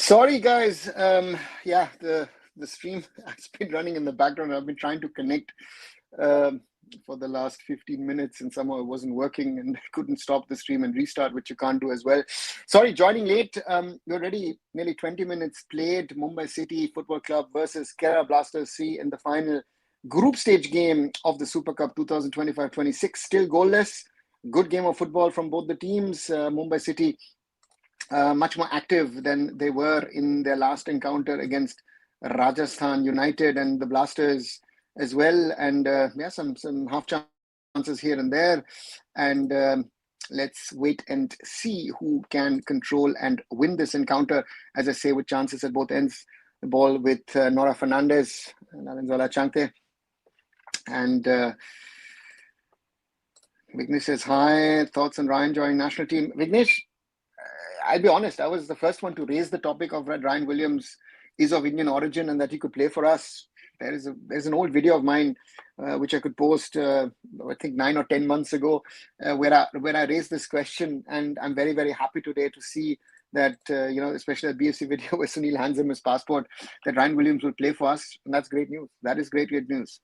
Sorry, guys. Yeah, the stream has been running in the background. I've been trying to connect um, for the last 15 minutes, and somehow it wasn't working, and I couldn't stop the stream and restart, which you can't do as well. Sorry, joining late. We're already nearly 20 minutes played. Mumbai City Football Club versus Kerala Blasters C in the final group stage game of the Super Cup 2025-26. Still goalless. Good game of football from both the teams. Mumbai City much more active than they were in their last encounter against Rajasthan United, and the Blasters as well. And yeah, some half chances here and there. And let's wait and see who can control and win this encounter. As I say, with chances at both ends. The ball with Nora Fernandez, Naranzola Changte, and Vignesh says hi. Thoughts on Ryan joining national team? Vignesh, I'll be honest, I was the first one to raise the topic of that Ryan Williams is of Indian origin and that he could play for us. There's an old video of mine which I could post, I think 9 or 10 months ago, where I raised this question, and I'm very, very happy today to see that especially that BFC video where Sunil hands him his passport, that Ryan Williams will play for us, and that's great news. That is great news.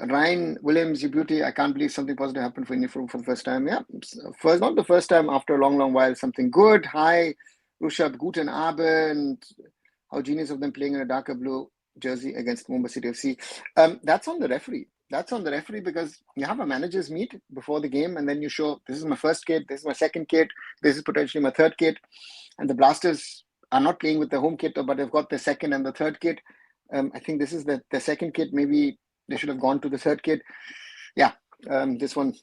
Ryan Williams, you beauty. I can't believe something positive happened for India for the first time. Yeah, not the first time, after a long while, something good. Hi, Rushabh, guten Abend. How genius of them playing in a darker blue jersey against Mumbai City FC. That's on the referee. That's on the referee, because you have a managers meet before the game, and then you show, this is my first kit, this is my second kit, this is potentially my third kit. And the Blasters are not playing with the home kit, but they've got the second and the third kit. I think this is the second kit. Maybe they should have gone to the third kit. Yeah, this one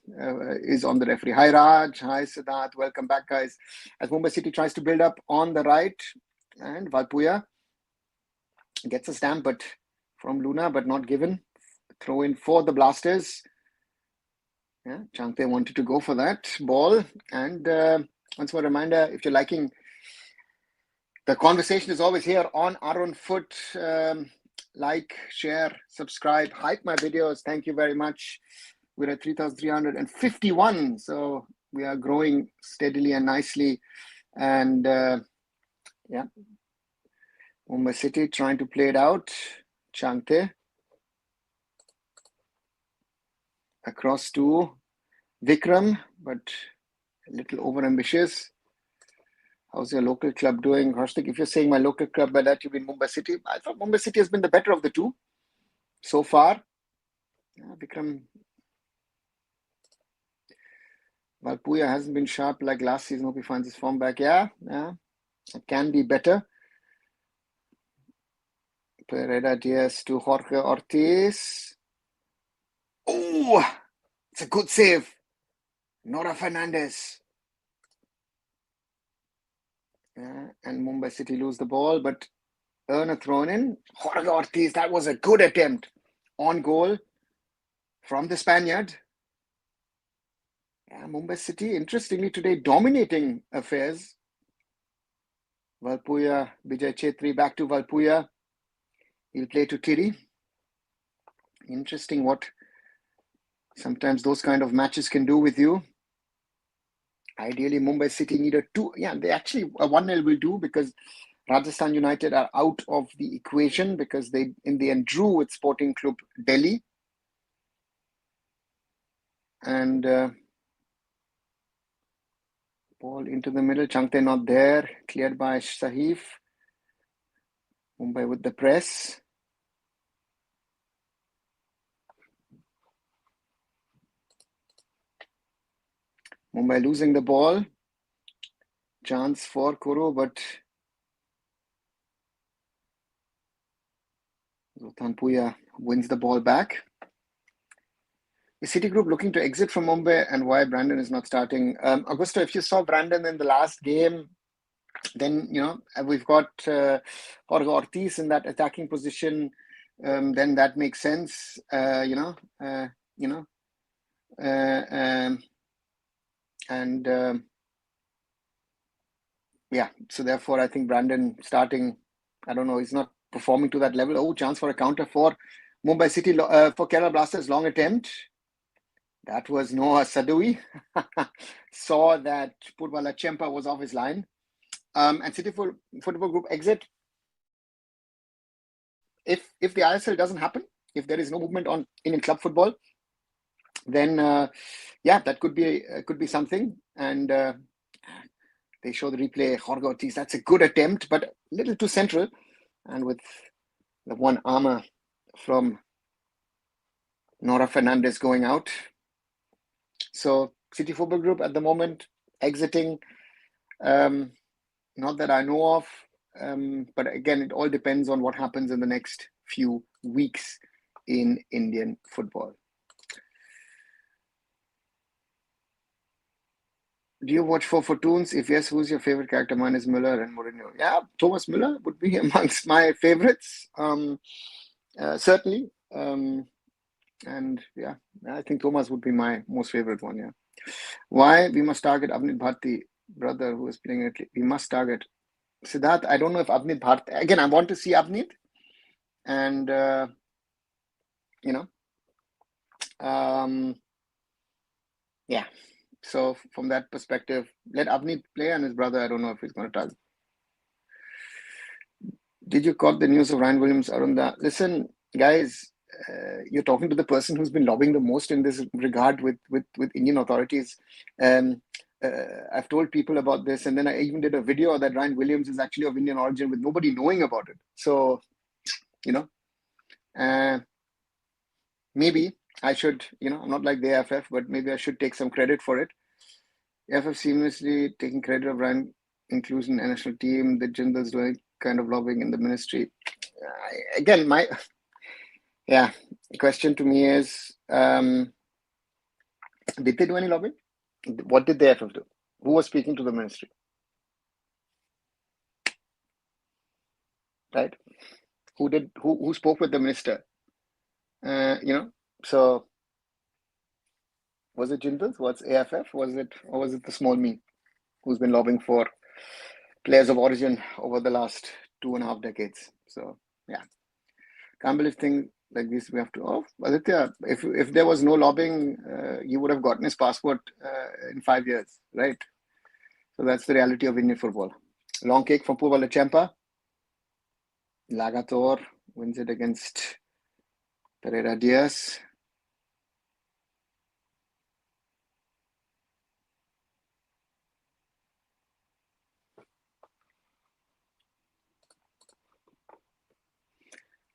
is on the referee. Hi, Raj. Hi, Siddharth. Welcome back, guys. As Mumbai City tries to build up on the right, and Valpuya gets a stamp but from Luna, but not given. Throw in for the Blasters. Yeah, Changte wanted to go for that ball. And once more, a reminder, if you're liking the conversation, is always here on arunfoot. Like, share, subscribe, hype my videos. Thank you very much. We're at 3,351. So we are growing steadily and nicely. And yeah, Mumbai City trying to play it out. Changte. Across to Vikram, but a little overambitious. How's your local club doing? Harshdik, if you're saying my local club, by that you mean Mumbai City. I thought Mumbai City has been the better of the two so far. Yeah, Vikram. Valpuya hasn't been sharp like last season. Hope he finds his form back. Yeah, it can be better. Pereira Diaz to Jorge Ortiz. Oh, it's a good save. Nora Fernandez. And Mumbai City lose the ball, but earn a thrown in. Jorge Ortiz, that was a good attempt on goal from the Spaniard. Yeah, Mumbai City, interestingly today, dominating affairs. Valpuya, Vijay Chetri back to Valpuya. He'll play to Tiri. Interesting what sometimes those kind of matches can do with you. Ideally, Mumbai City need a 2. Yeah, they actually a 1-0 will do, because Rajasthan United are out of the equation because they in the end drew with Sporting Club Delhi. And ball into the middle. Changte not there. Cleared by Sahif. Mumbai with the press. Mumbai losing the ball. Chance for Kuru, but Zoltan Puya wins the ball back. The City Group looking to exit from Mumbai, and why Brandon is not starting. Augusto, if you saw Brandon in the last game, then we've got Jorge Ortiz in that attacking position. Then that makes sense. Yeah, so therefore I think Brandon starting, I don't know, he's not performing to that level. Oh, chance for a counter for Mumbai City, for Kerala Blasters, long attempt. That was Noah Sadui. Saw that Purvala Chempa was off his line. And City Football Group exit. If the ISL doesn't happen, if there is no movement on Indian club football, then yeah, that could be something. And they show the replay. Jorge Ortiz, that's a good attempt, but a little too central, and with the one armor from Nora Fernandez going out. So City Football Group at the moment exiting. Not that I know of, but again, it all depends on what happens in the next few weeks in Indian football. Do you watch for Fortunes? If yes, who's your favorite character? Mine is Müller and Mourinho. Yeah, Thomas Müller would be amongst my favorites, certainly. And yeah, I think Thomas would be my most favorite one. Yeah. Why we must target Avnit Bharti, brother who is playing it? We must target Siddharth. I don't know if Avnit Bharti. Again, I want to see Avnit, and yeah. So from that perspective, let Avnit play, and his brother, I don't know if he's going to target. Did you caught the news of Ryan Williams, Arunda? Listen, guys, you're talking to the person who's been lobbying the most in this regard with Indian authorities. I've told people about this, and then I even did a video that Ryan Williams is actually of Indian origin with nobody knowing about it. So, maybe I should, I'm not like the AFF, but maybe I should take some credit for it. AFF seamlessly taking credit of Ryan inclusion in the national team, the Jindal's doing kind of lobbying in the ministry. Again, my question to me is, did they do any lobbying? What did the AFF do? Who was speaking to the ministry? Right? Who spoke with the minister? So was it Jindals? Was AFF? Or was it the small me who's been lobbying for players of origin over the last 2.5 decades? So yeah, can't believe things like this we have to. Oh, Aditya, if there was no lobbying, you would have gotten his passport in 5 years, right? So that's the reality of Indian football. Long kick from Purva Lachempa. Lagator wins it against Pereira Diaz.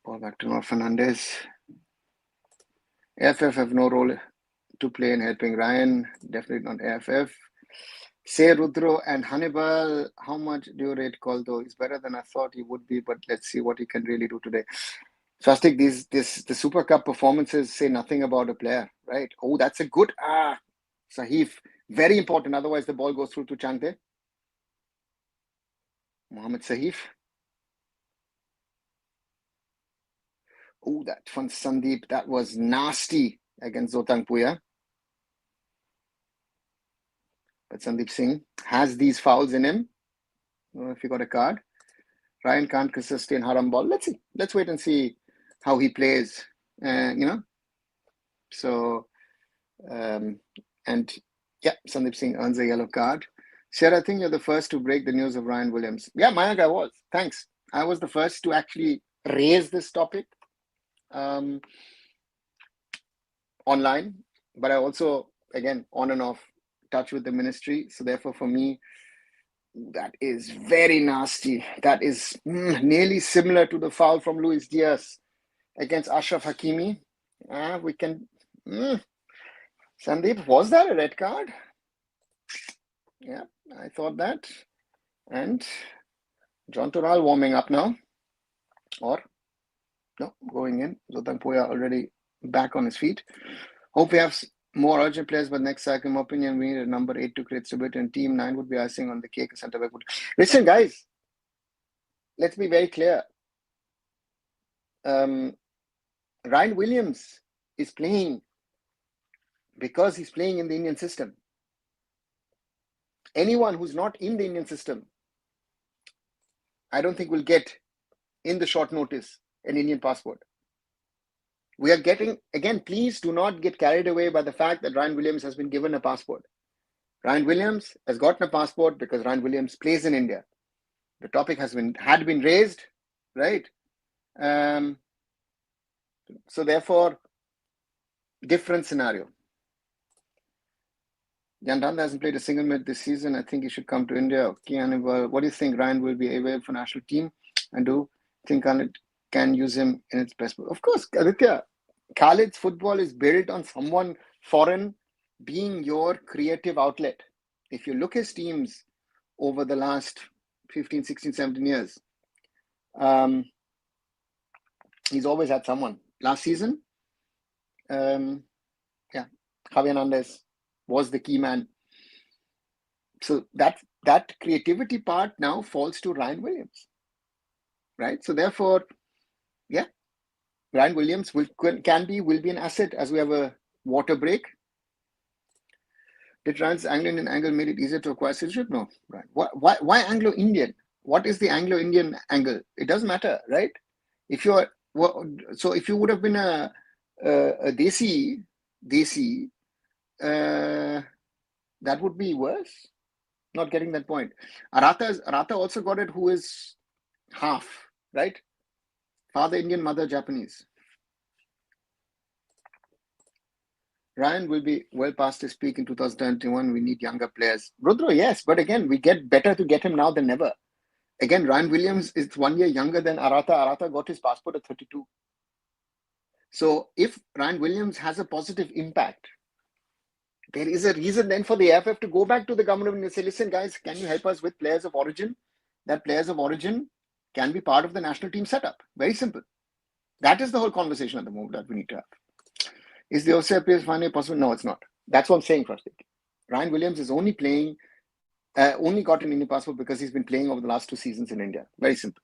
Ball back to Nora Fernandez. AFF have no role to play in helping Ryan. Definitely not AFF. Say Rudro and Hannibal, how much do you rate Coldo? He's better than I thought he would be, but let's see what he can really do today. Swastik, the Super Cup performances say nothing about a player, right? Oh, that's a good Sahif. Very important. Otherwise, the ball goes through to Changte. Mohammed Sahif. Oh, that from Sandeep. That was nasty against Zotang Puya. But Sandeep Singh has these fouls in him. I don't know if he got a card. Ryan can't sustain haram ball. Let's see. Let's wait and see how he plays. So, and yeah, Sandeep Singh earns a yellow card. Sir, I think you're the first to break the news of Ryan Williams. Yeah, Mayank, I was. Thanks. I was the first to actually raise this topic online, but I also, again, on and off touch with the ministry. So therefore, for me, that is very nasty. That is nearly similar to the foul from Luis Diaz against Ashraf Hakimi. We can... Sandeep, was that a red card? Yeah, I thought that. And John Tural warming up now. Or, no, going in. Zotang Puya already back on his feet. Hope we have more urgent players, but next cycle, in my opinion, we need a number 8 to create stability, and team 9 would be icing on the cake. Center back would... Listen, guys, let's be very clear. Ryan Williams is playing because he's playing in the Indian system. Anyone who's not in the Indian system, I don't think will get, in the short notice, an Indian passport. We are getting, again, please do not get carried away by the fact that Ryan Williams has been given a passport. Ryan Williams has gotten a passport because Ryan Williams plays in India. The topic had been raised, right? So therefore, different scenario. Jandanda hasn't played a single minute this season. I think he should come to India. Okay, Anibal, what do you think? Ryan will be available for national team? And do you think Khalid can use him in its best? Of course, Aditya. Khalid's football is built on someone foreign being your creative outlet. If you look his teams over the last 15, 16, 17 years, he's always had someone. Last season, Javier Hernandez was the key man. So that creativity part now falls to Ryan Williams, right? So therefore, yeah, Ryan Williams will be an asset as we have a water break. Did Ryan's Anglo-Indian angle made it easier to acquire citizenship? No, right? Why Anglo-Indian? What is the Anglo-Indian angle? It doesn't matter, right? If you're if you would have been a Desi, that would be worse. Not getting that point. Arata also got it, who is half, right? Father Indian, mother Japanese. Ryan will be well past his peak in 2021. We need younger players. Rudra, yes, but again, we get better to get him now than never. Again, Ryan Williams is 1 year younger than Arata. Arata got his passport at 32. So if Ryan Williams has a positive impact, there is a reason then for the AFF to go back to the government and say, listen, guys, can you help us with players of origin? That players of origin can be part of the national team setup. Very simple. That is the whole conversation at the moment that we need to have. Is the OCI players finally possible? No, it's not. That's what I'm saying, Prastik. Ryan Williams is only playing, only got an Indian passport because he's been playing over the last 2 seasons in India. Very simple.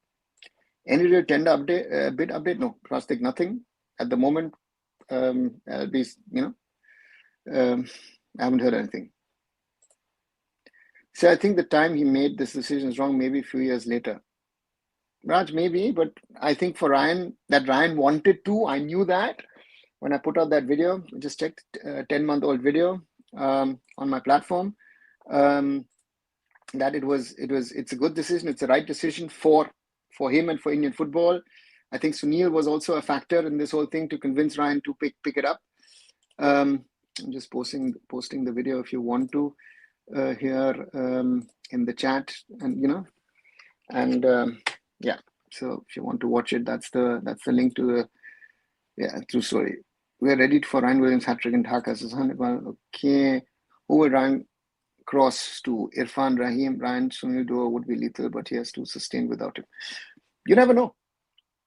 Any real tender update, bid update? No, Prastik, nothing. At the moment, at least, I haven't heard anything. So I think the time he made this decision is wrong, maybe a few years later. Raj, maybe, but I think for Ryan, that Ryan wanted to, I knew that when I put out that video. Just checked, 10-month-old video on my platform, that it's a good decision. It's the right decision for him and for Indian football. I think Sunil was also a factor in this whole thing to convince Ryan to pick it up. I'm just posting the video if you want to here in the chat, and yeah. So if you want to watch it, that's the link to the true story. We are ready for Ryan Williams hat-trick in Dhaka. Okay, who will Ryan cross to? Irfan, Rahim, Ryan, Sunil duo would be lethal, but he has to sustain without him. You never know.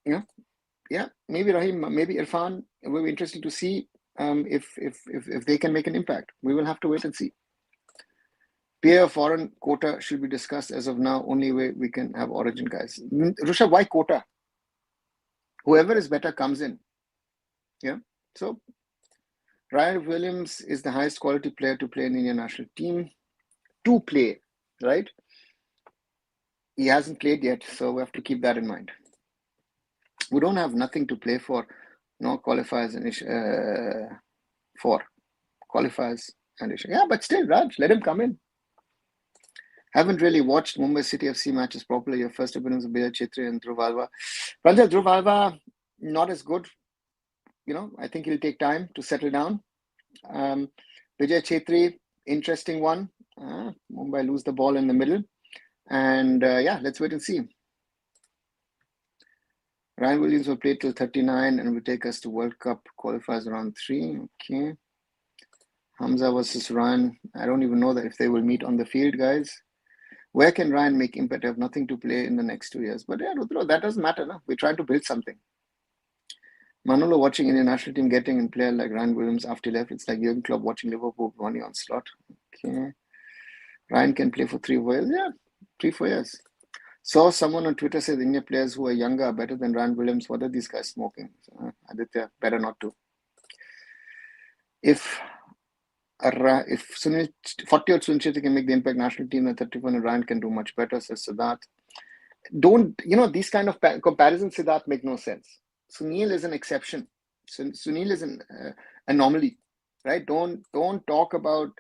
Yeah, maybe Rahim, maybe Irfan. It will be interesting to see if they can make an impact. We will have to wait and see. Peer foreign quota should be discussed as of now. Only way we can have origin guys. Rushabh, why quota? Whoever is better comes in. Yeah. So Ryan Williams is the highest quality player to play in the Indian national team. To play, right? He hasn't played yet, so we have to keep that in mind. We don't have nothing to play for. No qualifiers and for qualifiers and issue. Yeah, but still, Raj, let him come in. Haven't really watched Mumbai City FC matches properly. Your first appearance of Vijay Chetri and Dhruv Alva. Pranjal, Dhruv Alva, not as good. I think he'll take time to settle down. Vijay Chetri, interesting one. Mumbai lose the ball in the middle. And yeah, let's wait and see. Ryan Williams will play till 39 and will take us to World Cup qualifiers round 3. Okay. Hamza versus Ryan. I don't even know that if they will meet on the field, guys. Where can Ryan make impact? I have nothing to play in the next 2 years. But yeah, Rudra, that doesn't matter. No? We try to build something. Manolo watching Indian national team getting a player like Ryan Williams after he left. It's like Jurgen Klopp watching Liverpool running on slot. Okay. Ryan can play for 3-4 years. Yeah, 3-4 years. Saw someone on Twitter say the Indian players who are younger are better than Ryan Williams. What are these guys smoking? Aditya, better not to. If Sunil 40-year-old Sunil Chetri can make the impact national team, then 31 and Ryan can do much better, says Siddharth. Don't, these kind of comparisons, Siddharth, make no sense. Sunil is an exception. Sunil is an anomaly, right? Don't talk about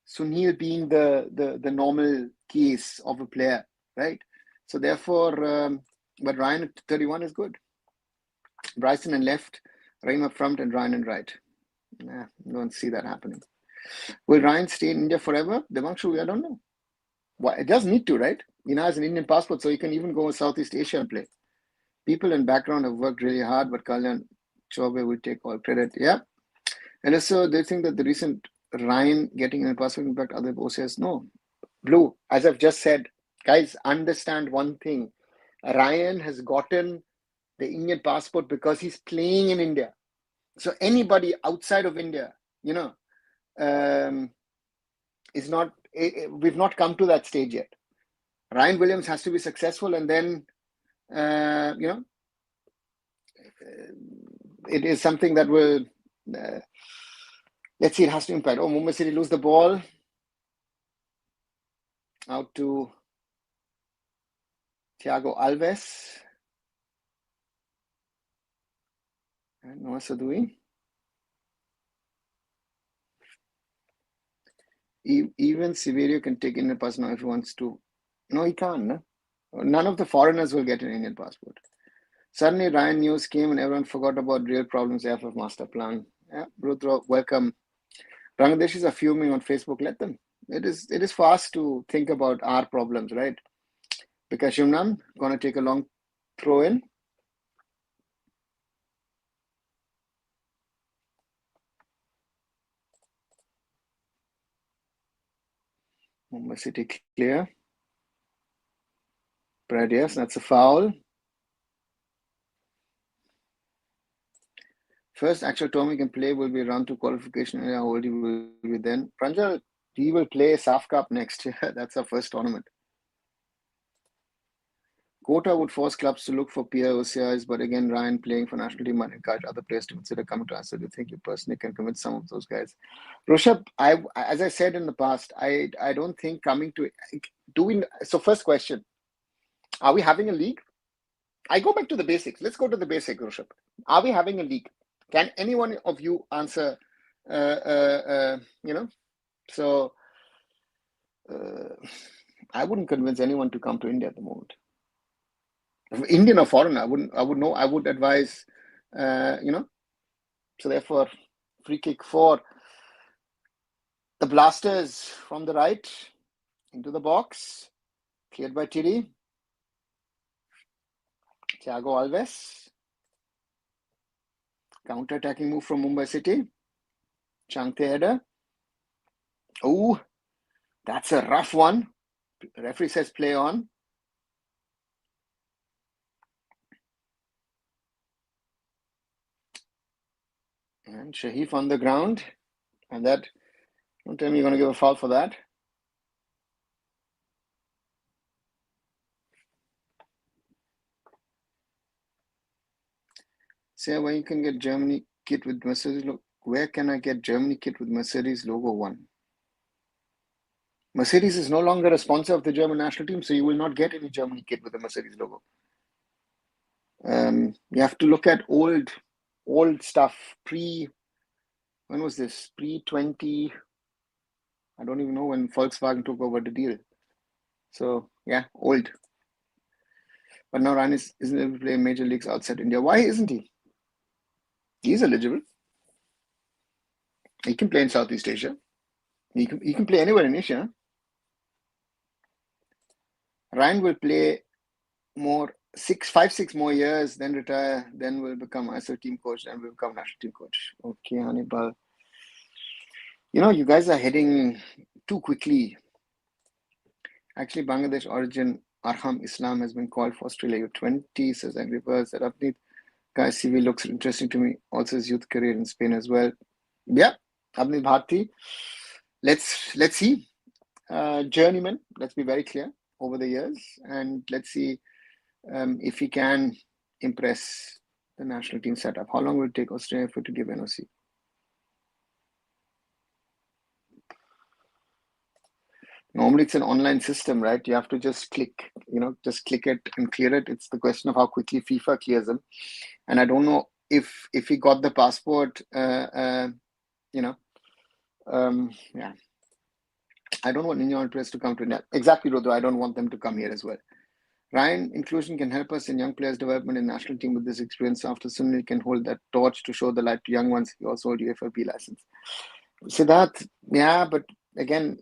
Sunil being the normal case of a player, right? So therefore, but Ryan at 31 is good. Bryson and left, Raheem up front, and Ryan and right. Nah, don't see that happening. Will Ryan stay in India forever? Devanshu, I don't know. Well, it does need to, right? He now has an Indian passport, so he can even go to Southeast Asia and play. People in background have worked really hard, but Kalyan Chaube will take all credit. Yeah. And also, they think that the recent Ryan getting a passport impact other OCS. No. Blue, as I've just said, guys, understand one thing. Ryan has gotten the Indian passport because he's playing in India. So anybody outside of India, is not, we've not come to that stage yet. Ryan Williams has to be successful, and then, it is something that will, let's see, it has to impact. Oh, Mumbai City lose the ball. Out to Thiago Alves. And Noah Sadoui. Even Severio can take Indian passport now if he wants to. No, he can't. No? None of the foreigners will get an Indian passport. Suddenly, Ryan news came and everyone forgot about real problems. AFF master plan. Yeah, Rudra, welcome. Bangladeshis are fuming on Facebook. Let them. It is for us to think about our problems, right? Because Shimnam gonna take a long throw in. Mumbai City clear. Brad, yes, that's a foul. First actual tournament he can play will be round 2 qualification. How old he will be then? Pranjal, he will play SAF Cup next year. That's our first tournament. Quota would force clubs to look for peer OCIs, but again, Ryan playing for national team might encourage other players to consider coming to us. So do you think you personally can convince some of those guys? Rishabh, as I said in the past, I don't think coming to doing. So first question, are we having a league? I go back to the basics. Let's go to the basic, Rishabh. Are we having a league? Can any one of you answer? So I wouldn't convince anyone to come to India at the moment. Indian or foreign, I would advise, So therefore, free kick for the Blasters from the right into the box, cleared by Tiri. Thiago Alves. Counter-attacking move from Mumbai City. Changte header. Oh, that's a rough one. The referee says play on. And Shahif on the ground. And that, don't tell me you're going to give a foul for that. Say where you can get Germany kit with Mercedes logo. Where can I get Germany kit with Mercedes logo one? Mercedes is no longer a sponsor of the German national team, so you will not get any Germany kit with the Mercedes logo. You have to look at old stuff, when was this? Pre-20, I don't even know when Volkswagen took over the deal. So yeah, old. But now Ryan isn't able to play major leagues outside India. Why isn't he? He's eligible. He can play in Southeast Asia. He can play anywhere in Asia. Ryan will play more 5-6 more years, then retire, then will become ISO team coach, and will become national team coach. Okay, Hannibal. You guys are heading too quickly. Actually, Bangladesh origin Arham Islam has been called for Australia U20, says Angry Birds. That Upneet guy's CV looks interesting to me. Also his youth career in Spain as well. Yeah, Upneet Bharti. Let's see. Journeyman, let's be very clear, over the years. And let's see if he can impress the national team setup. How long will it take Australia to give NOC? Normally it's an online system, right? You have to just click it and clear it. It's the question of how quickly FIFA clears them. And I don't know if he got the passport, yeah. I don't want Indian players to come to India. Exactly, Rodro. I don't want them to come here as well. Ryan, inclusion can help us in young players' development in national team with this experience. After Sunil can hold that torch to show the light to young ones. He also hold UFLP license. Siddharth, yeah, but again,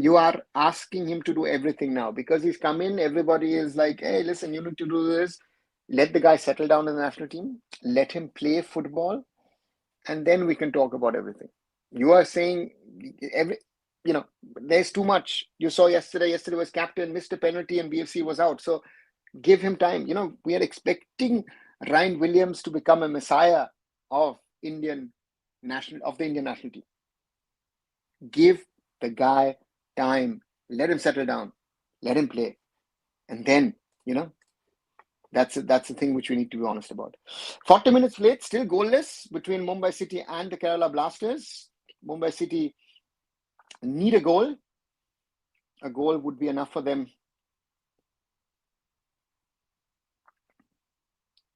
you are asking him to do everything now because he's come in. Everybody is like, hey, listen, you need to do this. Let the guy settle down in the national team. Let him play football, and then we can talk about everything. You are saying there's too much. You saw yesterday. Yesterday was captain, missed a penalty, and BFC was out. So give him time. We are expecting Ryan Williams to become a messiah of the Indian national team. Give the guy time. Let him settle down. Let him play, and then that's the thing which we need to be honest about. 40 minutes played, still goalless between Mumbai City and the Kerala Blasters. Mumbai City need a goal. A goal would be enough for them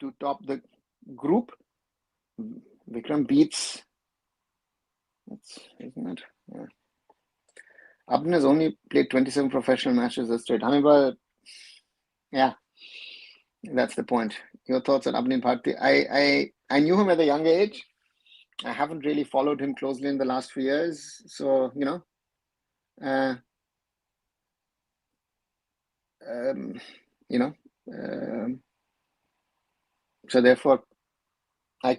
to top the group. Vikram beats. Isn't it? Yeah. Abdin has only played 27 professional matches as straight. Hannibal, yeah, that's the point. Your thoughts on Abdin Bharti? I knew him at a younger age. I haven't really followed him closely in the last few years. So, so therefore, I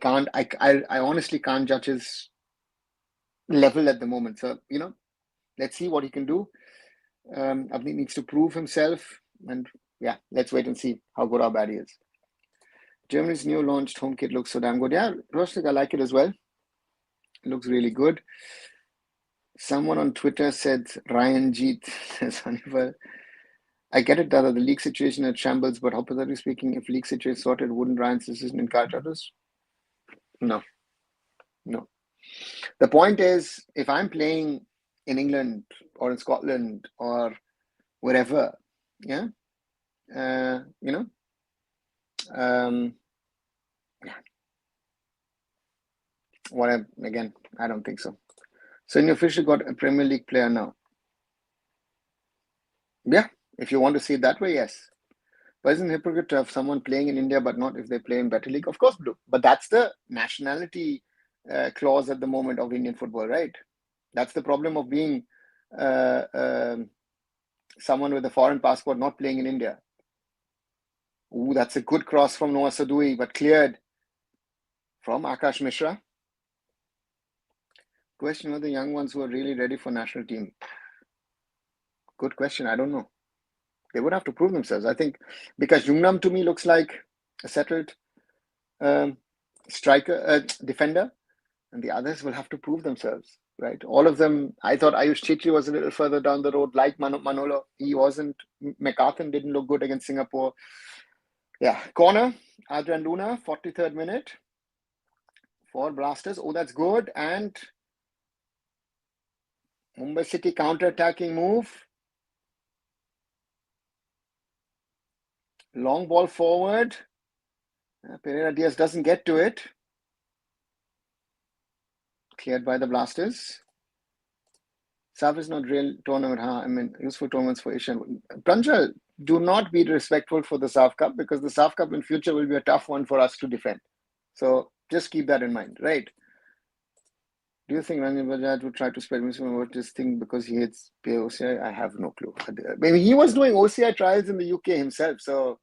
honestly can't judge his level at the moment. So, let's see what he can do. Abdi needs to prove himself, and yeah, let's wait and see how good or bad he is. Germany's new launched home kit looks so damn good. Yeah, Roshik, I like it as well. It looks really good. Someone on Twitter said Ryan Jeet says Hannibal. I get it, Dada. The league situation at shambles, but hypothetically speaking, if league situation sorted, wouldn't Ryan's decision encourage others? No. The point is, if I'm playing in England or in Scotland or wherever, yeah, whatever. Again, I don't think so. So you officially got a Premier League player now. Yeah, if you want to see it that way, yes. But isn't it hypocrite to have someone playing in India but not if they play in better league? Of course, do. But that's the nationality clause at the moment of Indian football, right? That's the problem of being someone with a foreign passport not playing in India. Ooh, that's a good cross from Noah Sadui, but cleared from Akash Mishra. Question: are the young ones who are really ready for national team? Good question. I don't know. They would have to prove themselves. I think because Jungnam to me looks like a settled striker, defender, and the others will have to prove themselves, right? All of them. I thought Ayush Chitri was a little further down the road, like Manolo. He wasn't. McCarthan didn't look good against Singapore. Yeah, corner, Adrian Luna, 43rd minute for Blasters. Oh, that's good. And Mumbai City counter-attacking move. Long ball forward. Pereira Diaz doesn't get to it. Cleared by the Blasters. SAF is not real tournament, huh? I mean, useful tournaments for Asian. Pranjal, do not be respectful for the SAF Cup because the SAF Cup in future will be a tough one for us to defend. So just keep that in mind, right? Do you think Ranjan Bajaj would try to spread misinformation about this thing because he hates OCI? I have no clue. Maybe he was doing OCI trials in the UK himself. So,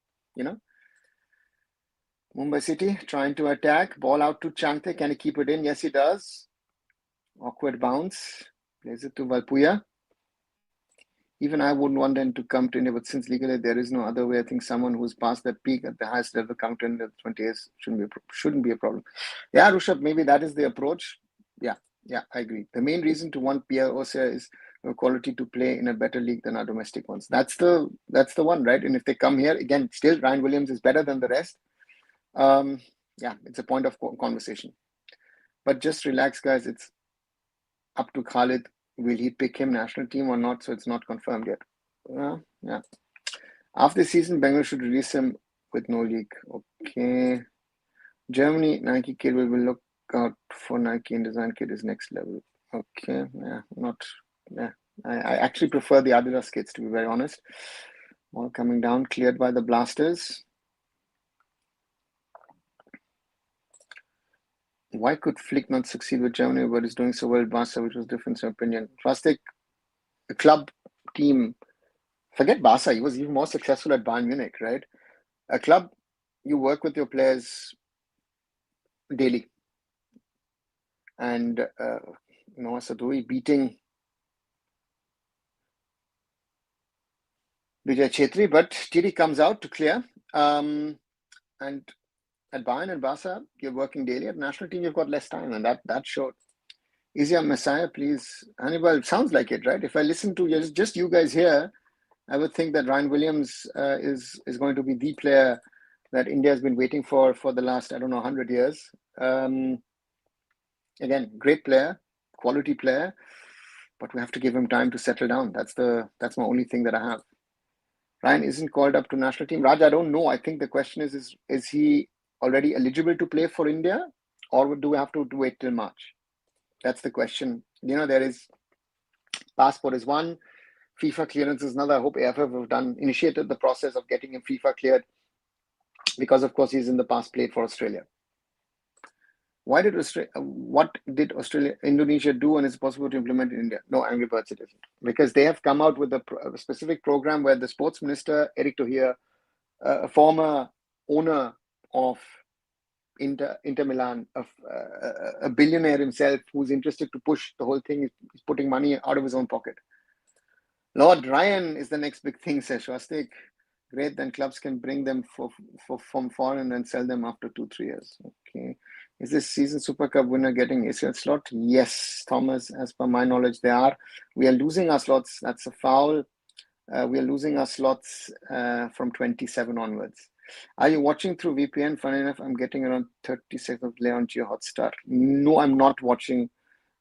Mumbai City trying to attack. Ball out to Changte. Can he keep it in? Yes, he does. Awkward bounce. Plays it to Valpuya. Even I wouldn't want them to come to India, but since legally there is no other way, I think someone who's past that peak at the highest level come to India 20 years shouldn't be a problem. Yeah, Rushabh, maybe that is the approach. Yeah, I agree. The main reason to want Pierre Osia is quality to play in a better league than our domestic ones. That's the one, right? And if they come here, again, still Ryan Williams is better than the rest. Yeah, it's a point of conversation. But just relax, guys. It's up to Khalid. Will he pick him national team or not? So it's not confirmed yet. Yeah. After the season, Bengal should release him with no league. Okay. Germany, Nike kid will look out for Nike and design kit is next level. Okay. I actually prefer the Adidas kits, to be very honest. Ball coming down, cleared by the Blasters. Why could Flick not succeed with Germany, but is doing so well at Barca, which was different in opinion? Plastic, a club team, forget Barca, he was even more successful at Bayern Munich, right? A club, you work with your players daily. And Noah Sadui beating Vijay Chetri, but Tiri comes out to clear. And at Bayern and Barca, you're working daily. At national team, you've got less time, and that showed. Is he a messiah, please? Hannibal, sounds like it, right? If I listen to just you guys here, I would think that Ryan Williams is going to be the player that India has been waiting for the last, I don't know, 100 years. Again, great player, quality player, but we have to give him time to settle down. That's my only thing that I have. Ryan isn't called up to national team. Raj, I don't know. I think the question is he already eligible to play for India, or do we have to wait till March? That's the question. There is passport is one, FIFA clearance is another. I hope AFF have initiated the process of getting him FIFA cleared, because of course he's in the past played for Australia. What did Indonesia do, and is it possible to implement in India? No, Angry Birds it isn't, because they have come out with a specific program where the sports minister, Eric Tohir, a former owner of Inter Milan, a billionaire himself who's interested to push the whole thing, is putting money out of his own pocket. Lord Ryan is the next big thing, says Swastik. Great, then clubs can bring them from foreign and sell them after 2-3 years. Okay. Is this season Super Cup winner getting ACL slot? Yes, Thomas, as per my knowledge, they are. We are losing our slots. That's a foul. We are losing our slots from 27 onwards. Are you watching through VPN? Funny enough, I'm getting around 30 seconds of play on Jio Hotstar. No, I'm not watching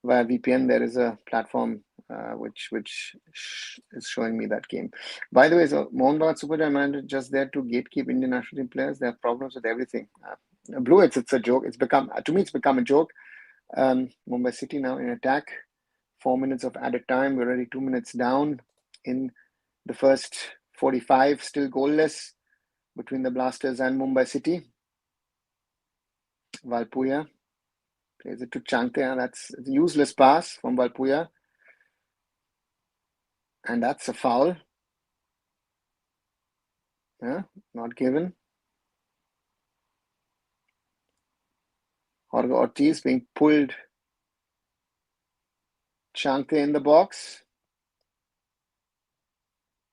via VPN. There is a platform which is showing me that game. By the way, so Mohan Bagan Super Giant manager just there to gatekeep Indian national team players. They have problems with everything. Blue, it's a joke. It's become a joke. Mumbai City now in attack. 4 minutes of added time. We're already 2 minutes down in the first 45. Still goalless between the Blasters and Mumbai City. Valpuya plays it to Changte. That's a useless pass from Valpuya. And that's a foul. Yeah, not given. Jorge Ortiz being pulled. Changte in the box.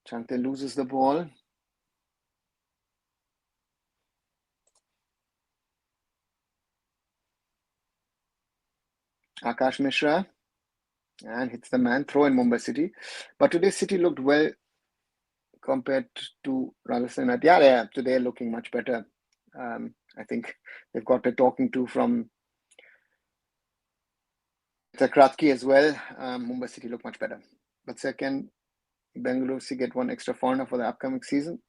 Changte loses the ball. Akash Mishra and hits the man. Throw in Mumbai City. But today City looked well compared to Rajasthan. Yeah, today looking much better. I think they've got a talking to from Kratki as well. Mumbai City look much better. But second, Bengaluru FC get one extra foreigner for the upcoming season?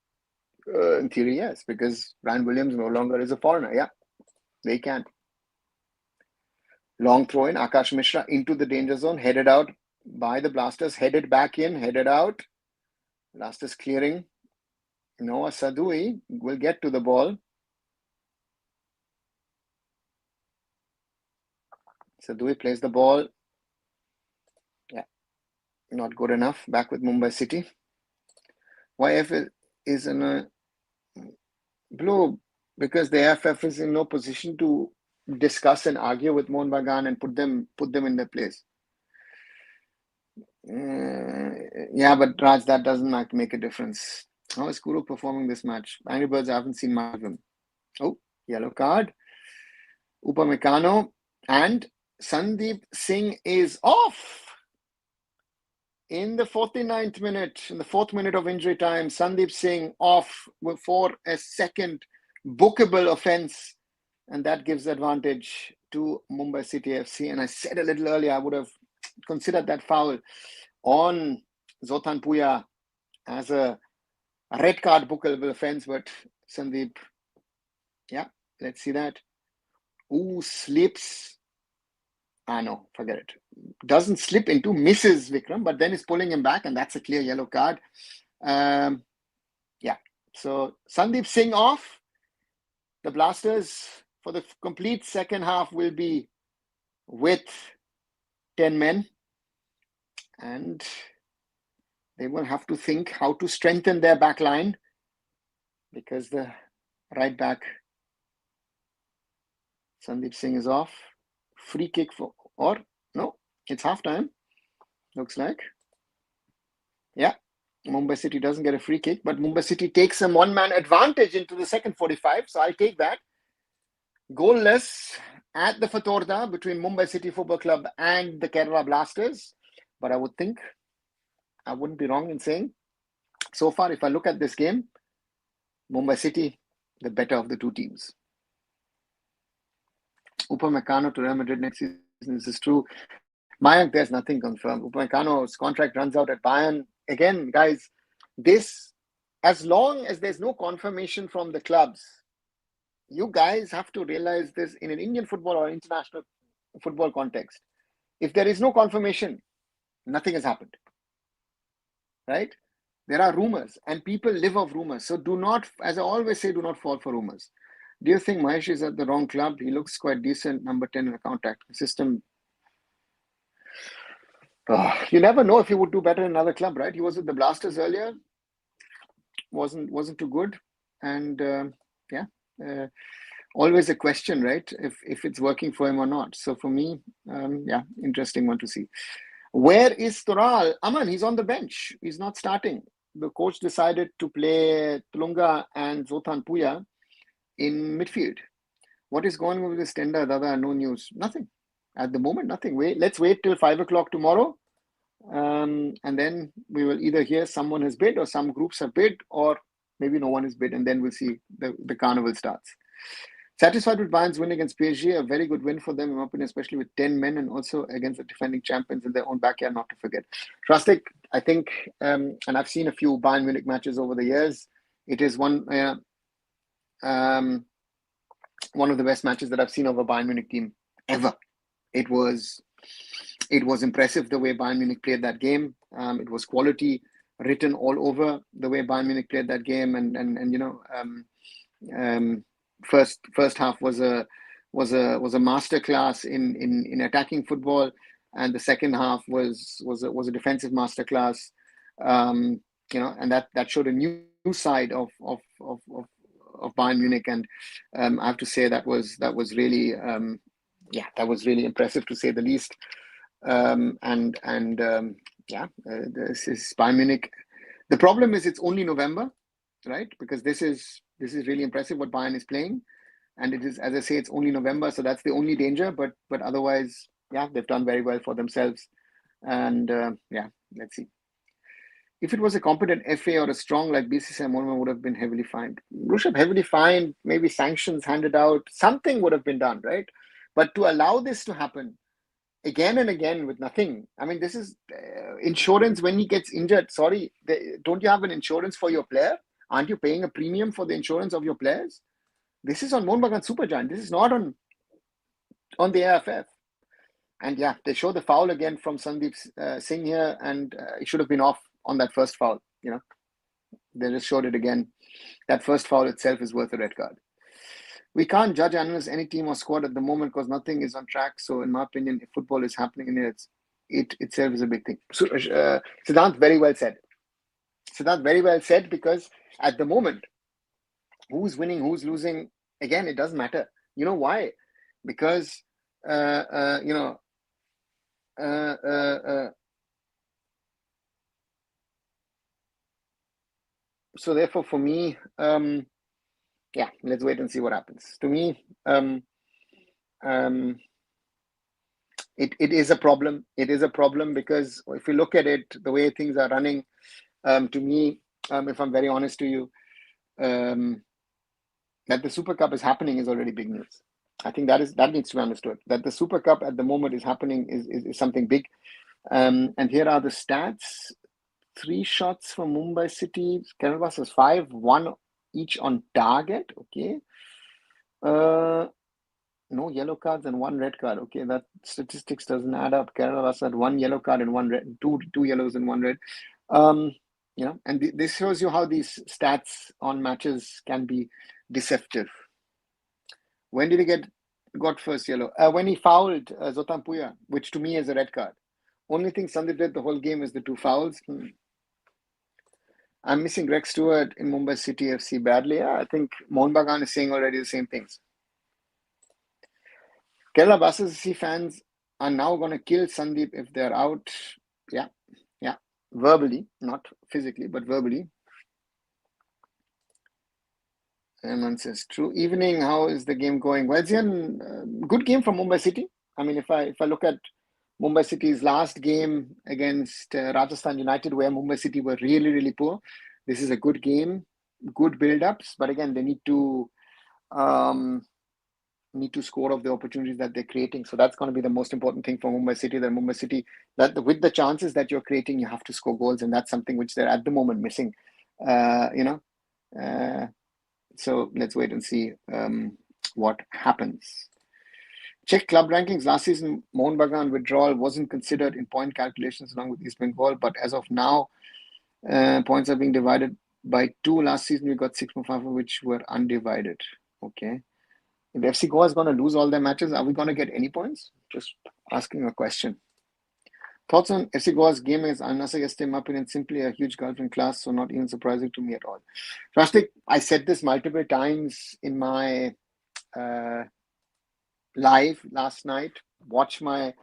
In theory, yes, because Ryan Williams no longer is a foreigner. Yeah, they can. Long throw in, Akash Mishra into the danger zone, headed out by the Blasters, headed back in, headed out. Blasters clearing. Noah Sadui will get to the ball. Sadui plays the ball. Yeah, not good enough. Back with Mumbai City. YF is in a blue because the AFF is in no position to discuss and argue with Mohan Bagan and put them in their place. Yeah, but Raj, that doesn't make a difference. How is Kuru performing this match? Angry Birds, I haven't seen much of him. Oh, yellow card. Upamecano and Sandeep Singh is off. In the 49th minute, in the 4th minute of injury time, Sandeep Singh off for a second bookable offence, and that gives advantage to Mumbai City FC. And I said a little earlier, I would have considered that foul on Zotan Puya as a red card bookable offence, but Sandeep, yeah, let's see that. Ooh, slips. No, forget it. Doesn't slip into, misses Vikram, but then is pulling him back, and that's a clear yellow card. Yeah. So Sandeep Singh off. The Blasters for the complete second half will be with 10 men, and they will have to think how to strengthen their back line, because the right back Sandeep Singh is off. Free kick for, or no, it's halftime. Looks like. Yeah. Mumbai City doesn't get a free kick, but Mumbai City takes some one-man advantage into the second 45. So I'll take that. Goalless at the Fatorda between Mumbai City Football Club and the Kerala Blasters. But I would think, I wouldn't be wrong in saying, so far, if I look at this game, Mumbai City, the better of the two teams. Upamecano to Real Madrid next season, this is true. Mayank, there's nothing confirmed. Upamecano's contract runs out at Bayern. Again, guys, this, as long as there's no confirmation from the clubs, you guys have to realize this in an Indian football or international football context. If there is no confirmation, nothing has happened, right? There are rumors, and people live off rumors. So do not, as I always say, do not fall for rumors. Do you think Mahesh is at the wrong club? He looks quite decent, number 10 in the contact system. Oh, you never know if he would do better in another club, right? He was with the Blasters earlier, wasn't too good, and always a question, right? If it's working for him or not. So for me, interesting one to see. Where is Toral? Aman, he's on the bench. He's not starting. The coach decided to play Tulunga and Zoltan Puya in midfield. What is going on with this tender, Dada? No news. Nothing. At the moment, nothing. Let's wait till 5 o'clock tomorrow. And then we will either hear someone has bid, or some groups have bid, or maybe no one has bid, and then we'll see the carnival starts. Satisfied with Bayern's win against PSG, a very good win for them, in my opinion, especially with 10 men, and also against the defending champions in their own backyard, not to forget. Rastik, I think, and I've seen a few Bayern Munich matches over the years. It is one of the best matches that I've seen of a Bayern Munich team ever. It was impressive the way Bayern Munich played that game. It was quality written all over the way Bayern Munich played that game, first half was a masterclass in attacking football, and the second half was a defensive masterclass. And that showed a new side of Bayern Munich, and I have to say that was really that was really impressive, to say the least. This is Bayern Munich. The problem is it's only November, right? Because this is really impressive what Bayern is playing, and it is, as I say, it's only November, so that's the only danger. But otherwise, they've done very well for themselves, and let's see. If it was a competent FA or a strong like BCCI, Morma would have been heavily fined. Rushabh, heavily fined, maybe sanctions handed out, something would have been done, right? But to allow this to happen again and again with nothing, I mean, this is insurance when he gets injured. Sorry, don't you have an insurance for your player? Aren't you paying a premium for the insurance of your players? This is on Mohun Bagan Supergiant. This is not on the AFF. And they show the foul again from Sandeep Singh here, and it should have been off on that first foul. They just showed it again. That first foul itself is worth a red card. We can't judge analysts any team or squad at the moment because nothing is on track. So in my opinion, if football is happening in it itself is a big thing. So Siddhant, very well said. Siddhant, very well said, because at the moment, who's winning, who's losing, again, it doesn't matter. You know why? Because so therefore, for me, let's wait and see what happens. To me, it is a problem. It is a problem because if you look at it, the way things are running, to me, if I'm very honest to you, that the Super Cup is happening is already big news. I think that needs to be understood. That the Super Cup at the moment is happening is something big. And here are the stats. 3 shots from Mumbai City. Kerala Blasters 5, 1 each on target. Okay. No yellow cards and 1 red card. Okay, that statistics doesn't add up. Kerala Blasters had 1 yellow card and 1 red, two yellows and 1 red. and this shows you how these stats on matches can be deceptive. When did he got first yellow? When he fouled Zotan Puya, which to me is a red card. Only thing Sandeep did the whole game is the 2 fouls. I'm missing Greg Stewart in Mumbai City FC badly. Yeah, I think Mohan Bagan is saying already the same things. Kerala Blasters fans are now going to kill Sandeep if they're out. Yeah. Verbally, not physically, but verbally. And one says, true. Evening, how is the game going? Well, good game from Mumbai City. I mean, if I look at Mumbai City's last game against Rajasthan United, where Mumbai City were really, really poor, this is a good game, good build-ups. But again, they need to score off the opportunities that they're creating. So that's going to be the most important thing for Mumbai City. That Mumbai City, that with the chances that you're creating, you have to score goals, and that's something which they're at the moment missing. So let's wait and see what happens. Check club rankings. Last season, Mohun Bagan withdrawal wasn't considered in point calculations along with East Bengal, but as of now, points are being divided by 2. Last season, we got 6.5, of which were undivided. Okay. If FC Goa is going to lose all their matches, are we going to get any points? Just asking a question. Thoughts on FC Goa's game against Al Nassr yesterday? In my opinion, simply a huge gulf in class, so not even surprising to me at all. Rashtik, I said this multiple times in my live last night. Watch my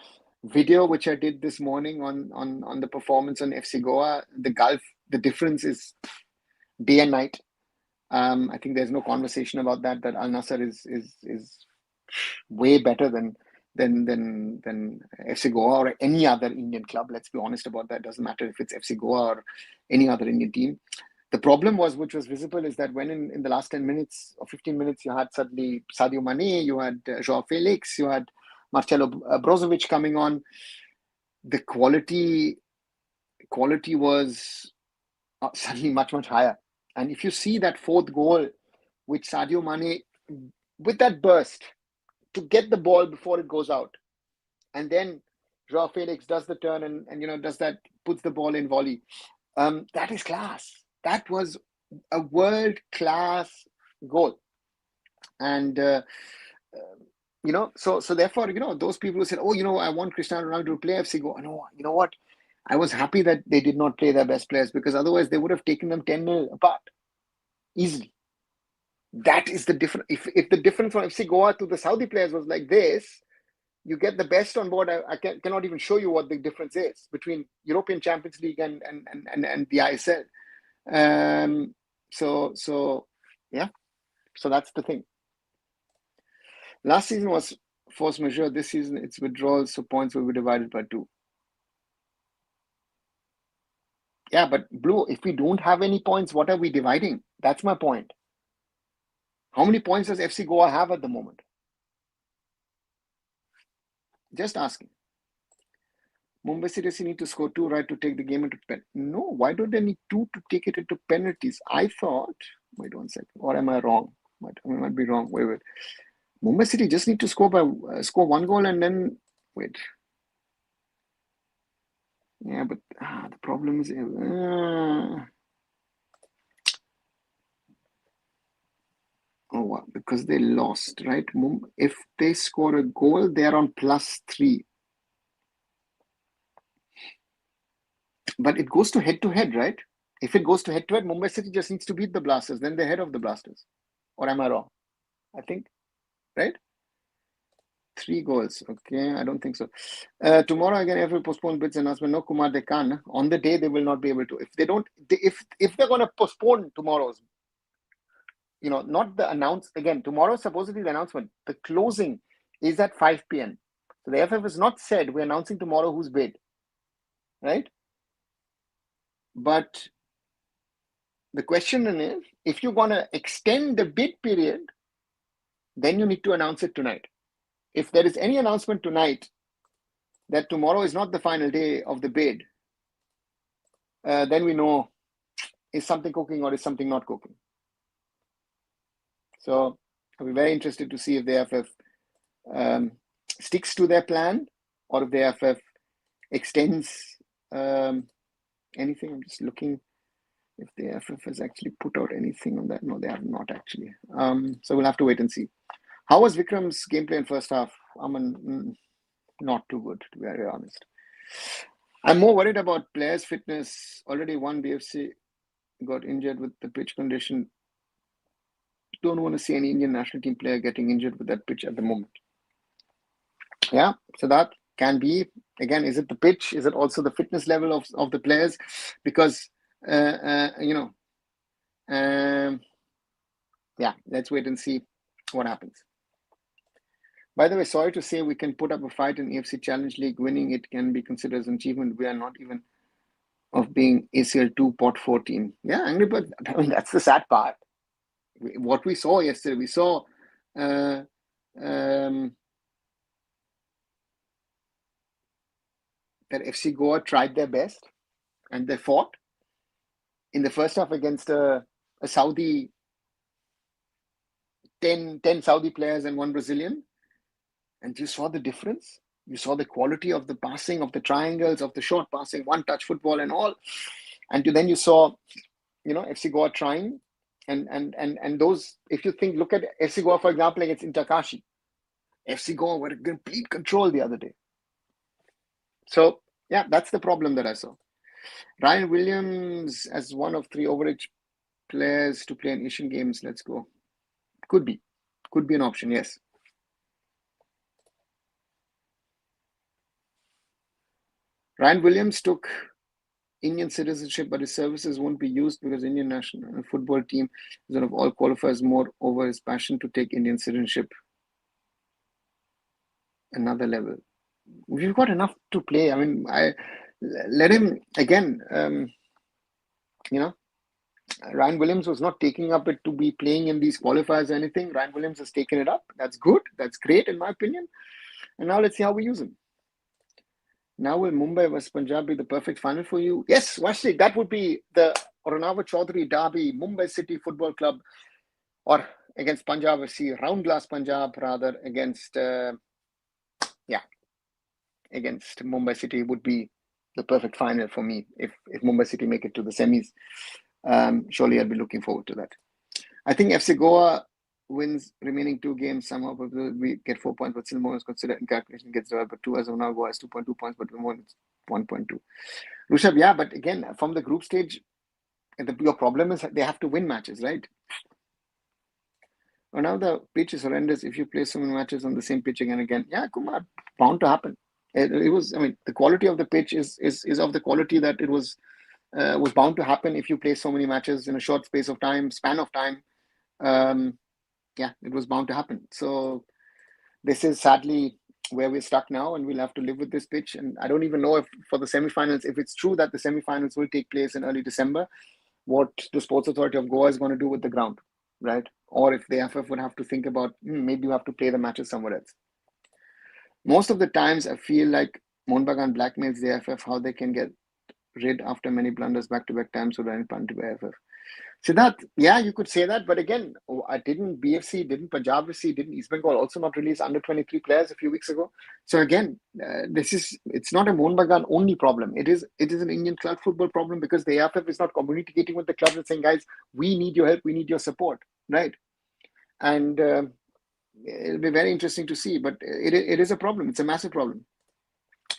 video, which I did this morning on the performance on FC Goa. The gulf, the difference is day and night. I think there's no conversation about that Al Nassr is way better than FC Goa or any other Indian club. Let's be honest about that. It doesn't matter if it's FC Goa or any other Indian team. The problem which was visible, is that when in the last 10 minutes or 15 minutes, you had suddenly Sadio Mane, you had Joao Felix, you had Marcelo Brozovic coming on. The quality was suddenly much, much higher. And if you see that 4th goal, which Sadio Mane, with that burst, to get the ball before it goes out, and then Joao Felix does the turn and puts the ball in volley. That is class. That was a world-class goal. And so therefore, those people who said, I want Cristiano Ronaldo to play FC Goa. No, you know what? I was happy that they did not play their best players, because otherwise they would have taken them 10-0 apart easily. That is the difference. If the difference from FC Goa to the Saudi players was like this, you get the best on board. I cannot even show you what the difference is between European Champions League and the ISL. So that's the thing. Last season was force majeure. This season it's withdrawals, so points will be divided by 2. Yeah, but Blue, if we don't have any points, what are we dividing? That's my point. How many points does FC Goa have at the moment? Just asking. Mumbai City FC need to score 2, right, to take the game into pen. No, why don't they need 2 to take it into penalties? I thought, wait 1 second, or am I wrong? I might be wrong. Wait. Mumbai City just need to score 1 goal and then wait. Yeah, but the problem is because they lost, right? If they score a goal, they're on +3. But it goes to head-to-head, right? If it goes to head-to-head, Mumbai City just needs to beat the Blasters. Then they're ahead of the Blasters. Or am I wrong? I think, right? 3 goals. Okay, I don't think so. Tomorrow again, if we postpone bids announcement, no, Kumar, they can. On the day, they will not be able to. If they don't, if they're going to postpone tomorrow's, not the again, tomorrow supposedly the announcement, the closing is at 5 p.m. So the FF has not said we're announcing tomorrow who's bid, right? But the question is, if you want to extend the bid period, then you need to announce it tonight. If there is any announcement tonight that tomorrow is not the final day of the bid, then we know, is something cooking or is something not cooking. So I'll be very interested to see if the FF sticks to their plan or if the FF extends anything. I'm just looking. if the FF has actually put out anything on that. No, they have not actually. So we'll have to wait and see. How was Vikram's gameplay in first half? Not too good, to be very honest. I'm more worried about players' fitness. Already one BFC got injured with the pitch condition. Don't want to see any Indian national team player getting injured with that pitch at the moment. Yeah, so that can be, again, is it the pitch? Is it also the fitness level of the players? Because, yeah, let's wait and see what happens. By the way, sorry to say, we can put up a fight in AFC Challenge League. Winning it can be considered as an achievement. We are not even of being ACL 2 pot 4 team. Yeah, Angry Bird, I mean, that's the sad part. What we saw yesterday, we saw that FC Goa tried their best and they fought in the first half against a Saudi, 10 Saudi players and one Brazilian. And you saw the difference. You saw the quality of the passing, of the triangles, of the short passing, one-touch football and all. And then you saw, FC Goa trying. And those, if you think, look at FC Goa, for example, against Interkashi. FC Goa were in complete control the other day. So, yeah, that's the problem that I saw. Ryan Williams as one of 3 overage players to play in Asian Games. Let's go. Could be an option, yes. Ryan Williams took Indian citizenship, but his services won't be used because Indian national football team is one of all qualifiers. More over his passion to take Indian citizenship another level. We've got enough to play. I mean, I let him again. Ryan Williams was not taking up it to be playing in these qualifiers or anything. Ryan Williams has taken it up. That's good. That's great in my opinion. And now let's see how we use him. Now will Mumbai vs Punjab be the perfect final for you? Yes, Washli, that would be the Arunava Chaudhuri derby, Mumbai City Football Club, or against Punjab FC, round glass Punjab rather, against Mumbai City would be the perfect final for me if Mumbai City make it to the semis. Surely I'll be looking forward to that. I think FC Goa wins remaining 2 games somehow, but we get 4 points, but still more is considered in calculation gets developed. But 2 as of now, Goa has 2.2 points, but more it's 1.2. Rushabh, yeah, but again, from the group stage, your problem is they have to win matches, right? Well, now the pitch is horrendous. If you play so many matches on the same pitch again, yeah, Kumar, bound to happen. It was, I mean, the quality of the pitch is of the quality that it was bound to happen if you play so many matches in a short span of time. Yeah, it was bound to happen. So this is sadly where we're stuck now, and we'll have to live with this pitch. And I don't even know if for the semifinals, if it's true that the semifinals will take place in early December, what the Sports Authority of Goa is going to do with the ground, right? Or if the FF would have to think about maybe you have to play the matches somewhere else. Most of the times, I feel like Mohun Bagan blackmails the FF how they can get rid after many blunders back-to-back times with any punted by FF. So that, yeah, you could say that, but again, didn't BFC, didn't Punjab FC, didn't East Bengal also not release under 23 players a few weeks ago? So again, it's not a Mohun Bagan only problem. It is an Indian club football problem because the AFF is not communicating with the clubs and saying, guys, we need your help, we need your support, right? And it'll be very interesting to see, but it is a problem. It's a massive problem.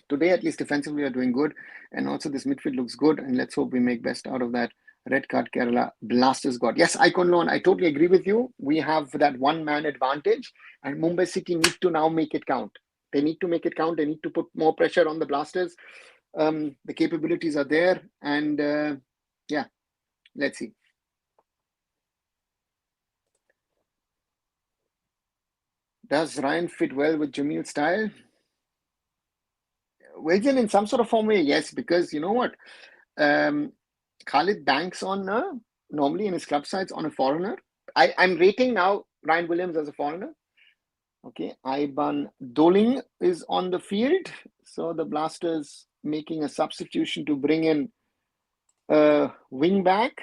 Today, at least defensively, we are doing good, and also this midfield looks good, and let's hope we make best out of that. Red card Kerala blasters got. Yes, Icon Loan, I totally agree with you. We have that one-man advantage, and Mumbai City need to now make it count. They need to make it count. They need to put more pressure on the blasters. The capabilities are there, and yeah, let's see. Does Ryan fit well with Jamil's style? Well, in some sort of form way, yes, because you know what? Khalid banks on normally in his club sides on a foreigner. I'm rating now Ryan Williams as a foreigner. Okay, Iban Doling is on the field. So the Blasters making a substitution to bring in wing back.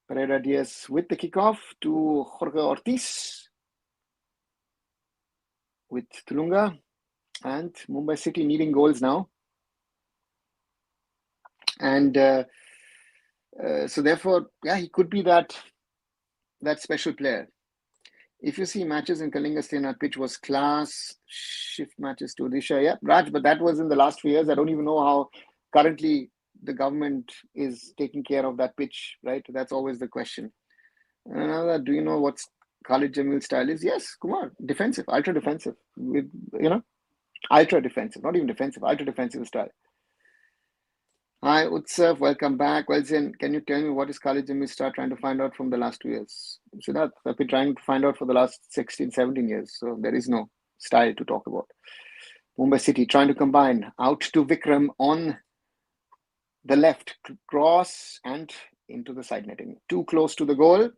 Pereira Diaz with the kickoff to Jorge Ortiz with Tulunga. And Mumbai City needing goals now. And So therefore, yeah, he could be that special player. If you see matches in Kalinga Stadium, our pitch was class. Shift matches to Odisha, yeah, Raj, but that was in the last few years. I don't even know how currently the government is taking care of that pitch, right? That's always the question. Another, do you know what Khalid Jamil style is? Yes, Kumar, defensive, ultra defensive, with ultra defensive, not even defensive, ultra defensive style. Hi, Utsav, welcome back. Well, Zen, can you tell me what is Khalid Jamil style trying to find out from the last 2 years? Siddharth, I've been trying to find out for the last 16, 17 years, so there is no style to talk about. Mumbai City trying to combine out to Vikram on the left, cross and into the side netting. Too close to the goal.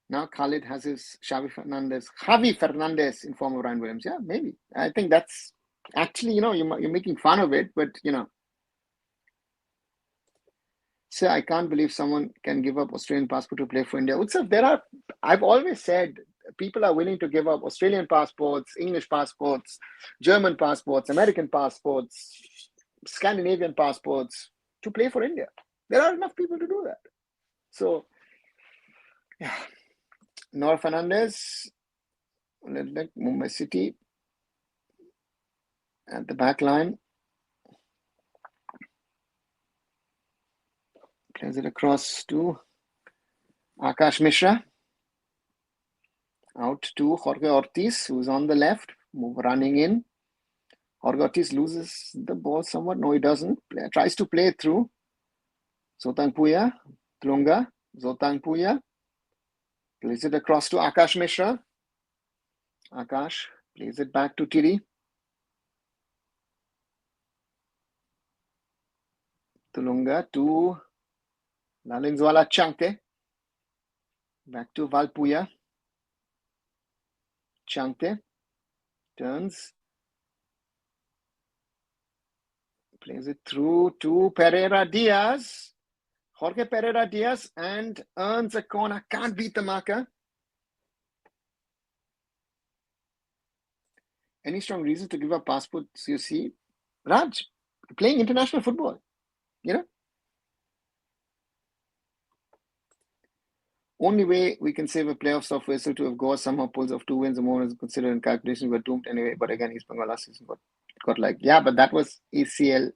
Now Khalid has his Javi Fernandez in form of Ryan Williams. Yeah, maybe. I think that's actually, you're making fun of it, but So I can't believe someone can give up Australian passport to play for India. Utsav, I've always said people are willing to give up Australian passports, English passports, German passports, American passports, Scandinavian passports to play for India. There are enough people to do that. So, yeah. Nor Fernandez, Mumbai City at the back line. Plays it across to Akash Mishra. Out to Jorge Ortiz, who's on the left, running in. Jorge Ortiz loses the ball somewhat. No, he doesn't. Tries to play it through. Zotang Puya, Tlunga, Zotang Puya. Plays it across to Akash Mishra. Akash plays it back to Tiri. Tulunga to Lalinzwala Changte. Back to Valpuya. Changte turns. Plays it through to Pereira Diaz. Jorge Pereira Diaz and earns a corner. Can't beat the marker. Any strong reason to give up passports, you see? Raj, playing international football, Only way we can save a playoff spot for to if Goa somehow pulls off 2 wins or more is considered in calculations. We're doomed anyway. But again, East Bengal last season got but that was ACL,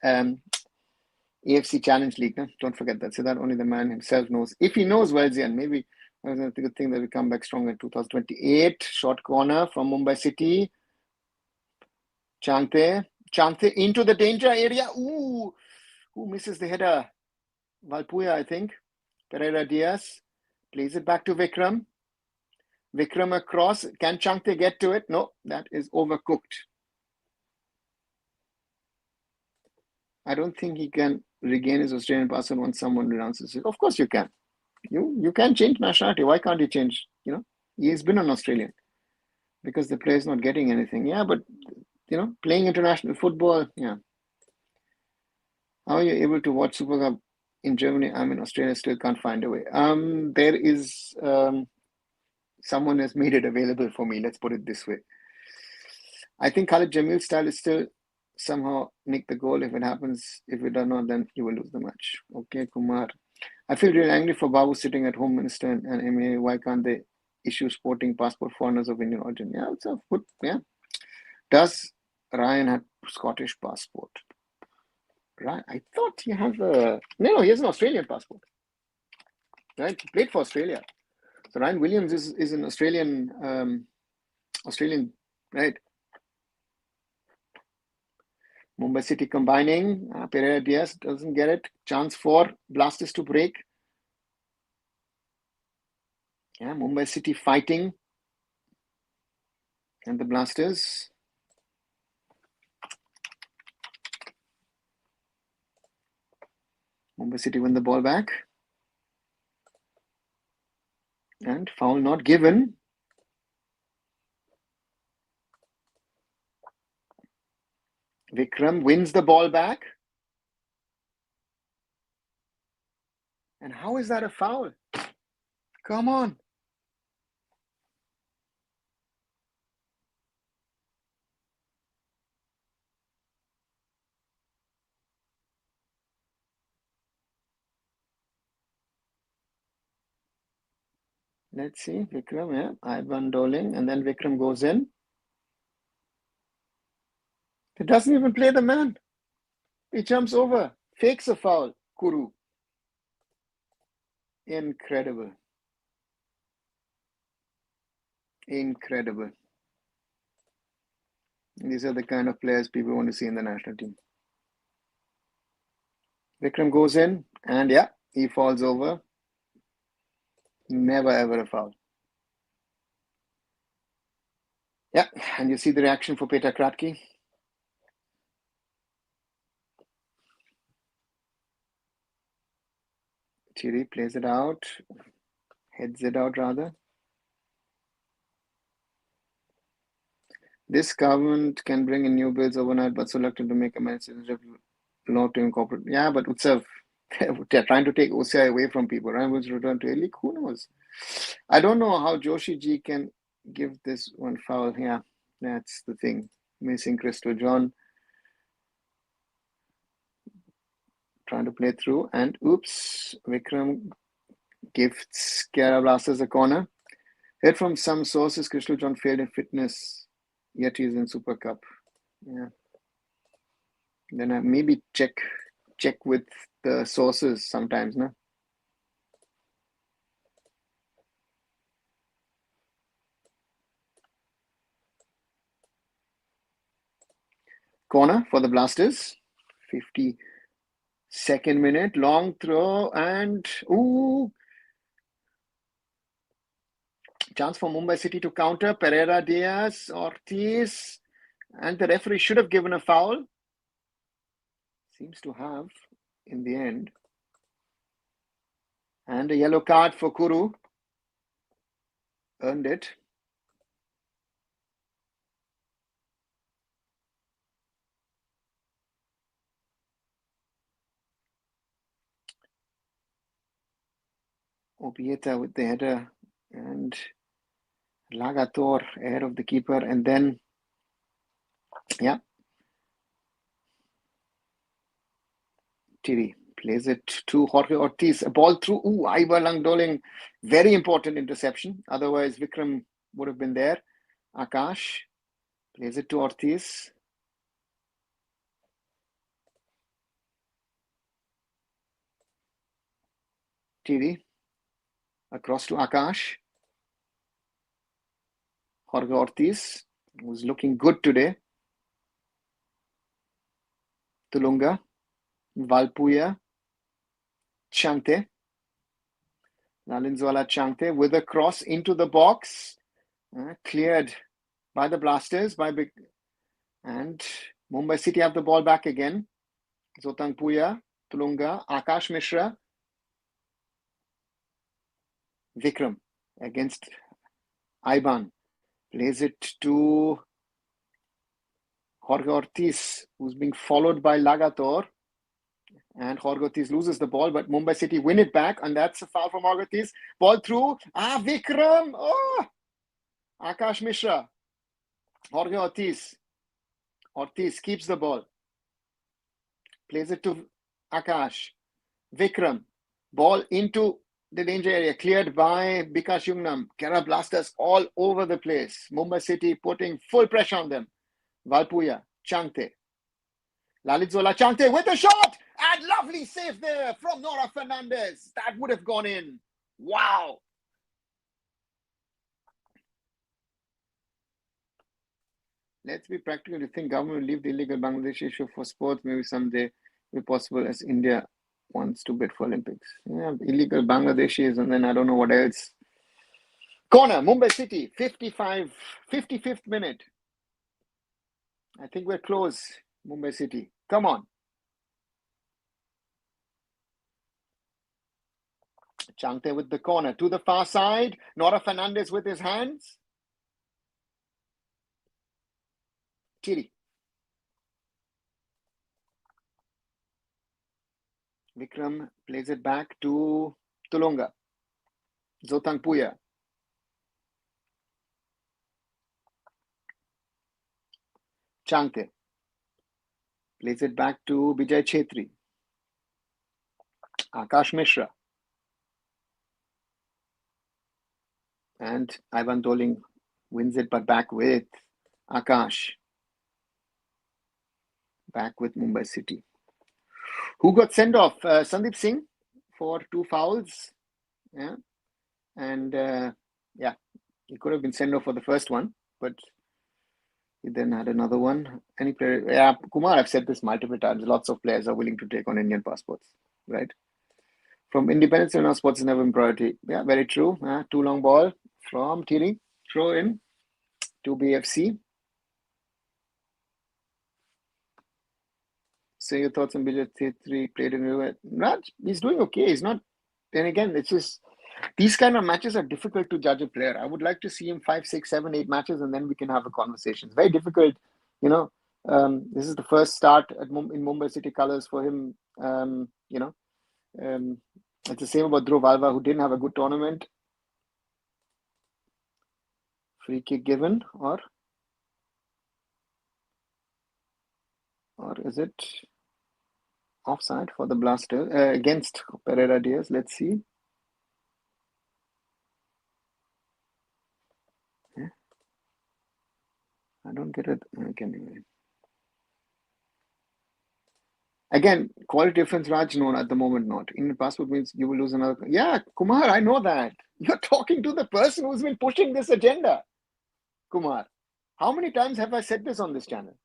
AFC Challenge League. No? Don't forget that. So that only the man himself knows. If he knows, well, Zian, maybe it's a good thing that we come back strong in 2028. Short corner from Mumbai City. Changte into the danger area. Ooh, who misses the header? Valpuya, I think. Pereira Diaz plays it back to Vikram. Vikram across. Can Changte get to it? No, that is overcooked. I don't think he can regain his Australian passport once someone renounces it. Of course you can. You can change nationality. Why can't he change? He's been an Australian because the player is not getting anything. Yeah, but playing international football. Yeah. How are you able to watch Super Cup in Germany? I'm in Australia, still can't find a way. There is someone has made it available for me. Let's put it this way. I think Khalid Jamil's style is still somehow nick the goal. If it happens, if it does not, then you will lose the match. Okay, Kumar. I feel really angry for Babu sitting at home minister and MA. Why can't they issue sporting passport foreigners of Indian origin? Yeah, it's a good. Yeah. Does Ryan have Scottish passport? Right. I thought he has a no. He has an Australian passport. Right. He played for Australia. So Ryan Williams is an Australian. Right. Mumbai City combining. Pereira Diaz doesn't get it. Chance for Blasters to break. Yeah, Mumbai City fighting. And the Blasters. Mumbai City win the ball back. And foul not given. Vikram wins the ball back. And how is that a foul? Come on. Let's see, Vikram, yeah, Ivan Doling, and then Vikram goes in. He doesn't even play the man. He jumps over, fakes a foul. Kuru. Incredible. Incredible. These are the kind of players people want to see in the national team. Vikram goes in, and yeah, he falls over. Never ever a foul. Yeah, and you see the reaction for Peter Kratky. Chiri plays it out, heads it out rather. This government can bring in new bills overnight, but so reluctant to make amends law to incorporate. Yeah, but Utsav, they're trying to take OCI away from people. Right? Will return to a league. Who knows? I don't know how Joshi Ji can give this one foul. Yeah, that's the thing. Missing Crystal John. Trying to play through, and oops, Vikram gifts Kerala Blasters a corner. Heard from some sources, Crystal John failed in fitness, yet he's in Super Cup. Yeah. Then I maybe check with the sources sometimes, no? Corner for the Blasters. 52nd minute, long throw, and ooh, chance for Mumbai City to counter. Pereira, Diaz, Ortiz, and the referee should have given a foul. Seems to have in the end. And a yellow card for Kuru. Earned it. Obieta with the header, and Lagator ahead of the keeper, and then yeah, Tiri plays it to Jorge Ortiz. A ball through. Ooh, Ivar Langdoling. Very important interception. Otherwise, Vikram would have been there. Akash plays it to Ortiz. Tiri across to Akash. Jorge Ortiz, who's looking good today. Tulunga. Valpuya. Chante. Nalinzwala Chante with a cross into the box. Cleared by the Blasters. And Mumbai City have the ball back again. Zotang Puya, Tulunga, Akash Mishra. Vikram against Iban. Plays it to Jorge Ortiz, who's being followed by Lagator. And Jorge Ortiz loses the ball, but Mumbai City win it back, and that's a foul from Jorge Ortiz. Ball through. Vikram. Oh! Akash Mishra. Jorge Ortiz. Ortiz keeps the ball. Plays it to Akash. Vikram. Ball into the danger area. Cleared by Bikash Jungnam. Kerala Blasters all over the place. Mumbai City putting full pressure on them. Valpuya. Chante. Lalitzola Chante with a shot! And lovely save there from Nora Fernandez. That would have gone in. Wow. Let's be practical. You think government will leave the illegal Bangladesh issue for sports? Maybe someday will be possible as India wants to bid for Olympics. Yeah, illegal Bangladeshis, and then I don't know what else. Corner, Mumbai City, 55th minute. I think we're close, Mumbai City. Come on. Chante with the corner to the far side. Nora Fernandez with his hands. Chiri. Vikram plays it back to Tulunga. Zotang Puya. Chante plays it back to Vijay Chetri. Akash Mishra. And Ivan Doling wins it, but back with Akash. Back with Mumbai City. Who got sent off? Sandeep Singh for 2 fouls. Yeah. And yeah, he could have been sent off for the first one, but he then had another one. Any player? Yeah, Kumar, I've said this multiple times. Lots of players are willing to take on Indian passports, right? From independence, now sports is never been priority. Yeah, very true. Too long ball from Thierry. Throw in to BFC. Say your thoughts on Bijay Thetri played in Raj. He's doing okay. He's not. Then again, it's just these kind of matches are difficult to judge a player. I would like to see him 5, 6, 7, 8 matches, and then we can have a conversation. It's very difficult, you know. This is the first start in Mumbai City colours for him. It's the same about Dhruv Alva, who didn't have a good tournament. Free kick given, or is it offside for the Blaster against Pereira Diaz? Let's see. Yeah. I don't get it. Okay, anyway. Again, quality difference, Raj, no, at the moment, not. Indian passport means you will lose another. Yeah, Kumar, I know that. You're talking to the person who's been pushing this agenda, Kumar. How many times have I said this on this channel?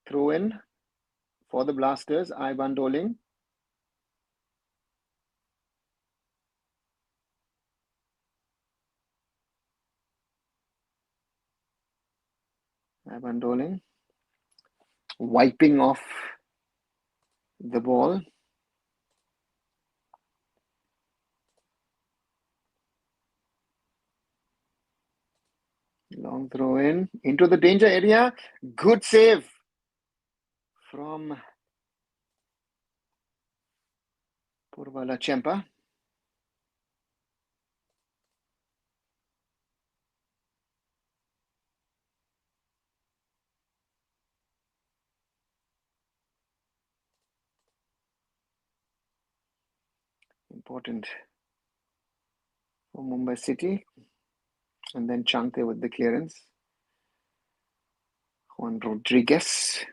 Throw in for the Blasters, Ivan Doling. Ivan Doling wiping off the ball. Long throw in into the danger area. Good save from Purvala Chempa. Important for Mumbai City. And then Chante with the clearance. Juan Rodriguez.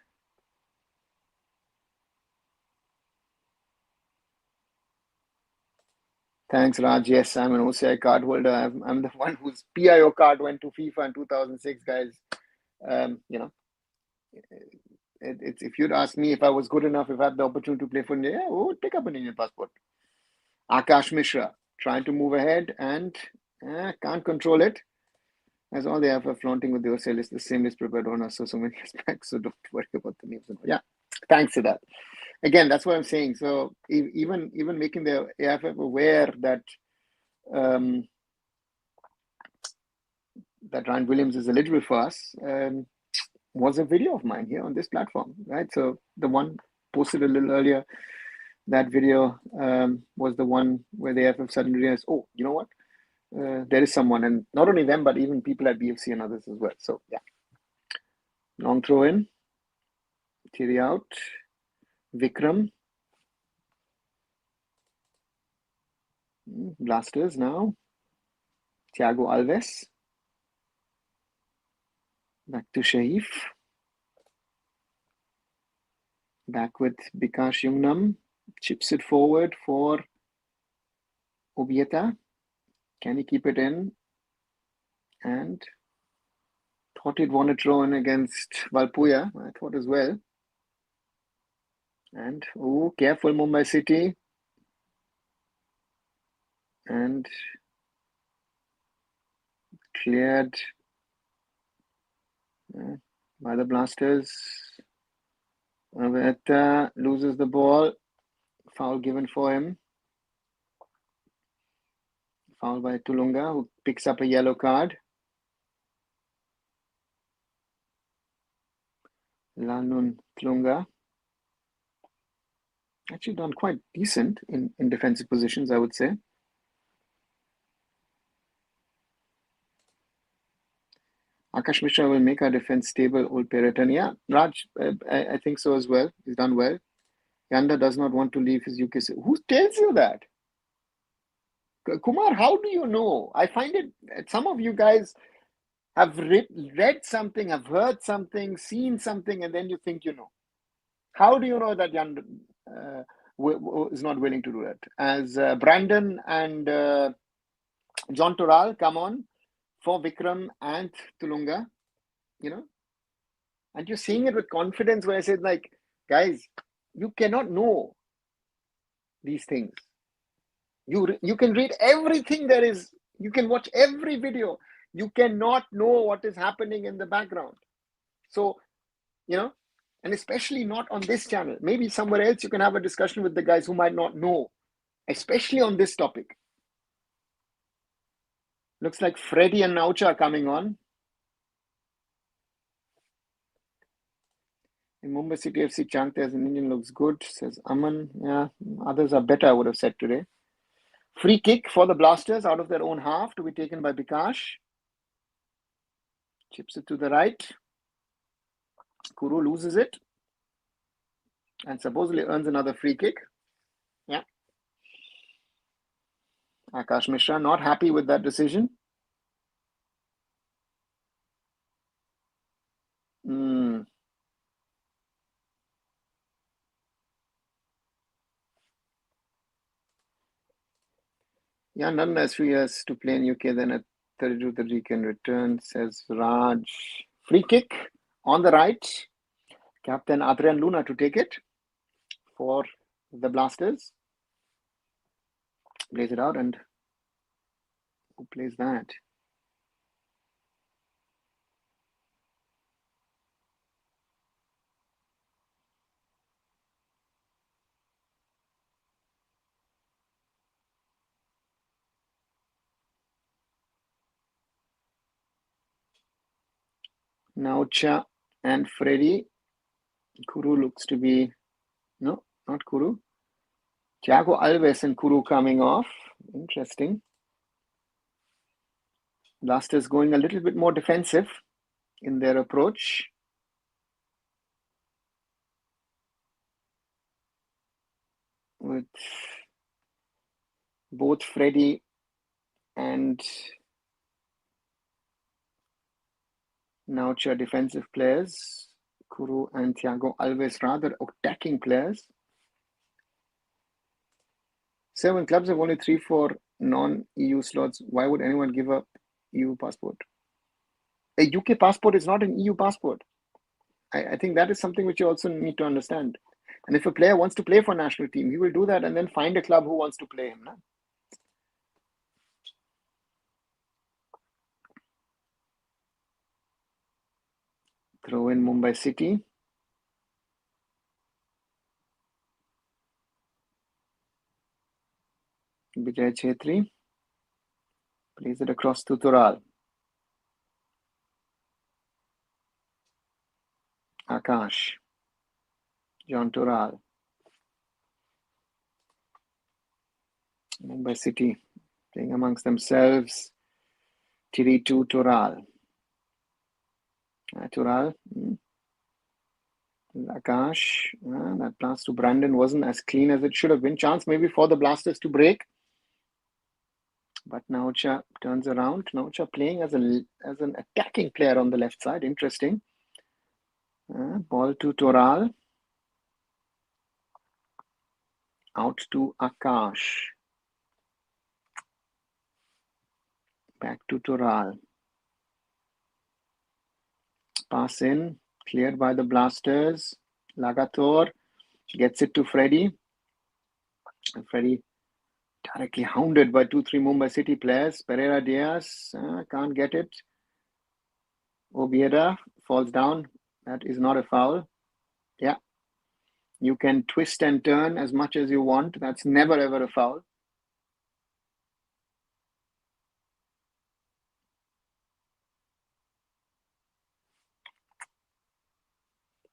Thanks, Raj. Yes, I'm an OCI card holder. I'm the one whose PIO card went to FIFA in 2006, guys. If you'd ask me if I was good enough, if I had the opportunity to play for India, I would pick up an Indian passport. Akash Mishra trying to move ahead and can't control it. As all they have for flaunting with the OCI list, the same list prepared on us so many aspects. So don't worry about the names. Yeah, thanks to that. Again, that's what I'm saying. So even making the AFF aware that that Ryan Williams is eligible for us was a video of mine here on this platform, right? So the one posted a little earlier, that video was the one where the AFF suddenly realized, oh, you know what? There is someone, and not only them, but even people at BFC and others as well. So yeah, long throw in, Thierry out, Vikram, Blasters now, Thiago Alves, back to Shaif, back with Bikash Jungnam, chips it forward for Obieta. Can he keep it in? And thought he'd want to throw in against Valpuya. I thought as well. And careful Mumbai City. And cleared by the Blasters. Obieta loses the ball. Foul given for him. Foul by Tulunga, who picks up a yellow card. Lalnun Tulunga. Actually done quite decent in defensive positions, I would say. Akash Mishra will make our defense stable. Old Peretan. Yeah, Raj, I think so as well. He's done well. Yanda does not want to leave his UK. Who tells you that? Kumar, how do you know? I find it, some of you guys have read something, have heard something, seen something, and then you think you know. How do you know that Yanda is not willing to do it? As Brandon and John Toral come on for Vikram and Tulunga, and you're seeing it with confidence where I said, like, guys, you cannot know these things. You can read everything there is. You can watch every video. You cannot know what is happening in the background. So, and especially not on this channel. Maybe somewhere else you can have a discussion with the guys who might not know, especially on this topic. Looks like Freddie and Naucha are coming on. In Mumbai City FC, Changte as an Indian looks good, says Aman. Yeah, others are better, I would have said today. Free kick for the Blasters out of their own half to be taken by Bikash. Chips it to the right. Kuru loses it and supposedly earns another free kick. Yeah. Akash Mishra not happy with that decision. Yeah, none less 3 years to play in UK, then at 32 that he can return, says Raj. Free kick on the right. Captain Adrian Luna to take it for the Blasters. Plays it out, and who plays that? Naucha and Freddy. Kuru looks to be, no, not Kuru. Thiago Alves and Kuru coming off. Interesting. Blasters going a little bit more defensive in their approach. With both Freddy and Naucha defensive players. Kuru and Thiago Alves rather attacking players. 7 clubs have only 3-4 non-EU slots. Why would anyone give up EU passport? A UK passport is not an EU passport. I think that is something which you also need to understand. And if a player wants to play for a national team, he will do that and then find a club who wants to play him. No? Throw in Mumbai City. Vijay Chetri plays it across to Tural. Akash. John Tural. Mumbai City playing amongst themselves. Tiri to Tural. Tural. Akash. That pass to Brandon wasn't as clean as it should have been. Chance maybe for the Blasters to break. But Naucha turns around. Naucha playing as an attacking player on the left side. Interesting. Ball to Toral. Out to Akash. Back to Toral. Pass in. Cleared by the Blasters. Lagator gets it to Freddy. And Freddy directly hounded by 2-3 Mumbai City players. Pereira Diaz can't get it. Obieda falls down. That is not a foul. Yeah. You can twist and turn as much as you want. That's never ever a foul.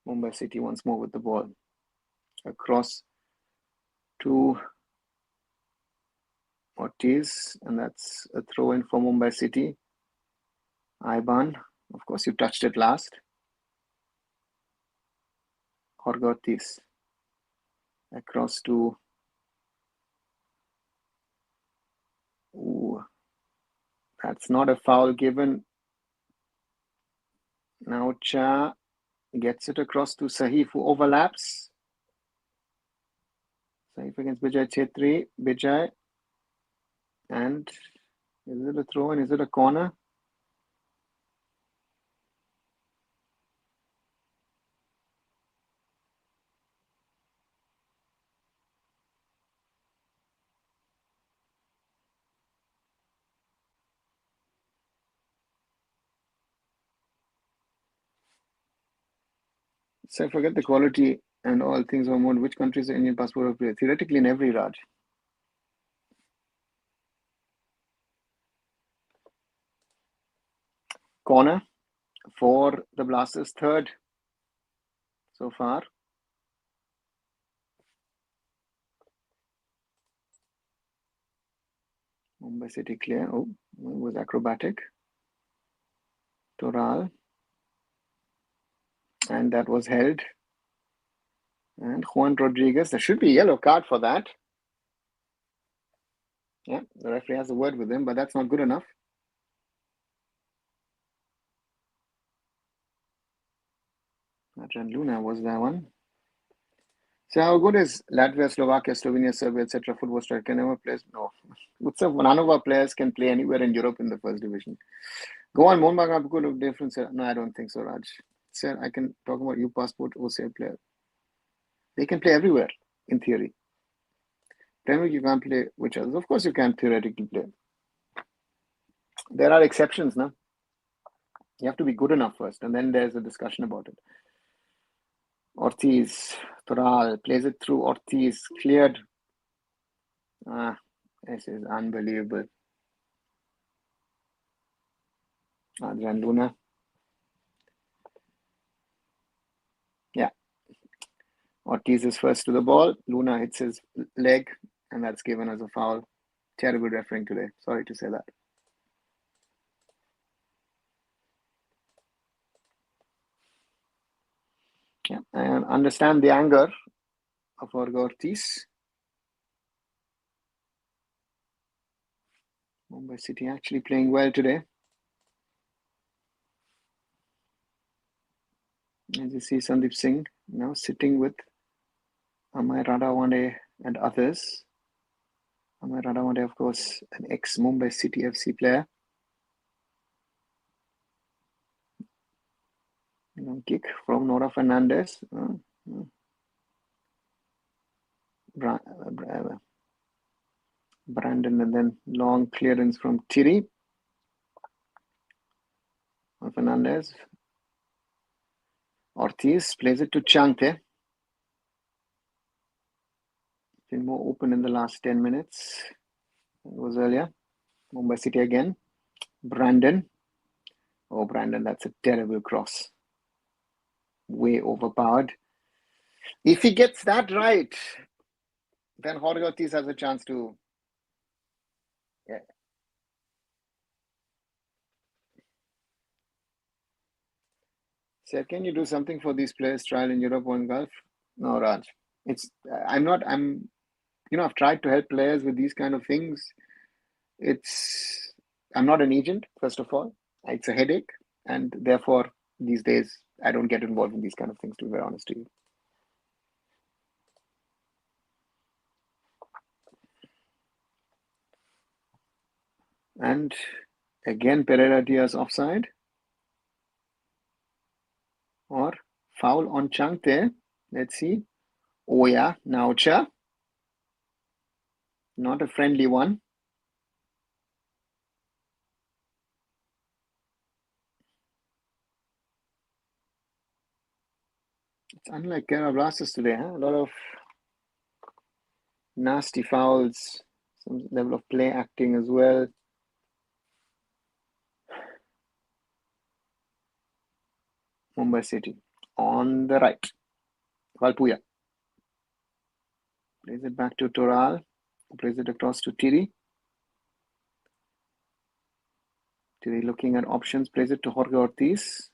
Mumbai City once more with the ball. Across to Ortiz, and that's a throw in for Mumbai City. Iban, of course, you touched it last. Jorge Ortiz. across to... Ooh, that's not a foul given. Now Cha gets it across to Sahif, who overlaps. Sahif against Bijay Chetri. Bijay. And is it a throw and is it a corner? So I forget the quality and all things are more. Which countries the Indian passport of play? Theoretically in every, Raj. Corner for the Blasters, third so far. Mumbai City clear. Oh, it was acrobatic. Toral. And that was held. And Juan Rodriguez. There should be a yellow card for that. Yeah, the referee has a word with him, but that's not good enough. Adrian Luna was that one. So how good is Latvia, Slovakia, Slovenia, Serbia, etc. football striker? Can never play? No. None of our players can play anywhere in Europe in the first division. Go on, Mohanbag Abkul of difference. No, I don't think so, Raj. Sir, I can talk about you passport OCI player. They can play everywhere, in theory. Premier League you can't play which others? Of course you can theoretically play. There are exceptions, no? You have to be good enough first, and then there's a discussion about it. Ortiz, Toral, plays it through Ortiz, cleared. This is unbelievable. Adrian Luna. Yeah. Ortiz is first to the ball. Luna hits his leg, and that's given as a foul. Terrible refereeing today. Sorry to say that. Yeah, I understand the anger of Jorge Ortiz. Mumbai City actually playing well today. As you see, Sandeep Singh now sitting with Amay Radawande and others. Amay Radawande, of course, an ex-Mumbai City FC player. Kick from Nora Fernandez. Brandon, and then long clearance from Thierry. Fernandez. Ortiz plays it to Chante. Been more open in the last 10 minutes. It was earlier. Mumbai City again. Brandon. Oh, Brandon, that's a terrible cross. Way overpowered. If he gets that right, then Jorge Ortiz has a chance to... Yeah. So can you do something for these players trial in Europe or in Gulf? No, Raj. I've tried to help players with these kind of things. I'm not an agent, first of all. It's a headache. And therefore, these days, I don't get involved in these kind of things, to be very honest to you. And again, Pereira Diaz offside. Or foul on Changte. Let's see. Oh yeah, Naucha. Not a friendly one. It's unlike Kerala Blasters today, huh? A lot of nasty fouls, some level of play acting as well. Mumbai City on the right. Valpuya plays it back to Toral. Plays it across to Thierry. Thierry looking at options. Plays it to Jorge Ortiz.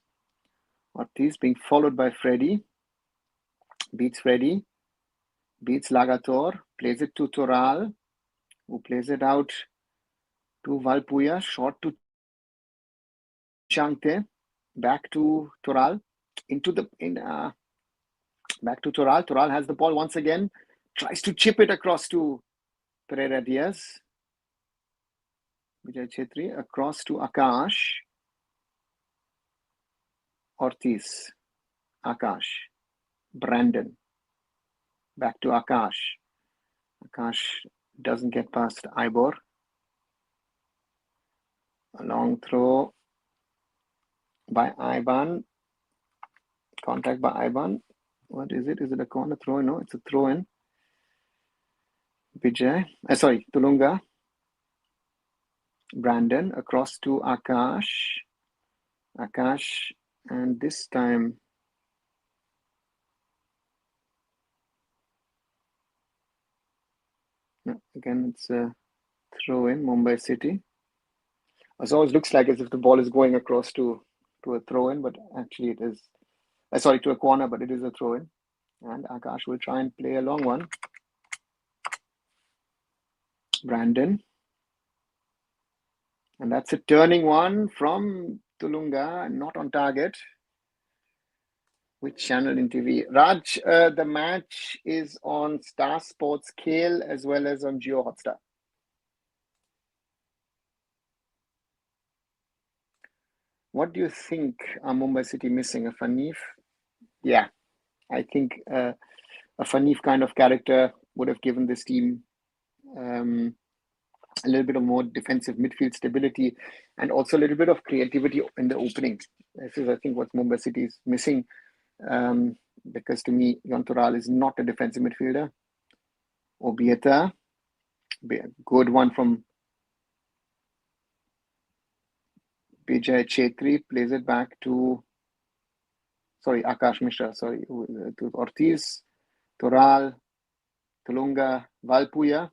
Ortiz being followed by Freddy. Beats Freddy. beats Lagator, plays it to Toral, who plays it out to Valpuya, short to Changte, back to Toral, back to Toral. Toral has the ball once again, tries to chip it across to Pereira Diaz. Vijay Chetri across to Akash. Ortiz. Akash. Brandon. Back to Akash. Akash doesn't get past Ibor. A long throw by Ivan. Contact by Ivan. What is it? Is it a corner throw? No, it's a throw in. Vijay. Tulunga. Brandon across to Akash. Akash. And this time, again, it's a throw in, Mumbai City. It always looks like as if the ball is going across to a throw in, but actually it is, to a corner, but it is a throw in. And Akash will try and play a long one. Brandon. And that's a turning one from Tulunga, not on target. Which channel in TV? Raj, the match is on Star Sports Kale as well as on Jio Hotstar. What do you think are Mumbai City missing? A Fanif? Yeah, I think a Fanif kind of character would have given this team a little bit of more defensive midfield stability and also a little bit of creativity in the opening. This is, I think, what Mumbai City is missing. Because to me, Yontoral is not a defensive midfielder. Obieta, good one from Vijay Chetri, plays it back to, Akash Mishra, to Ortiz, Toral, Tulunga, Valpuya.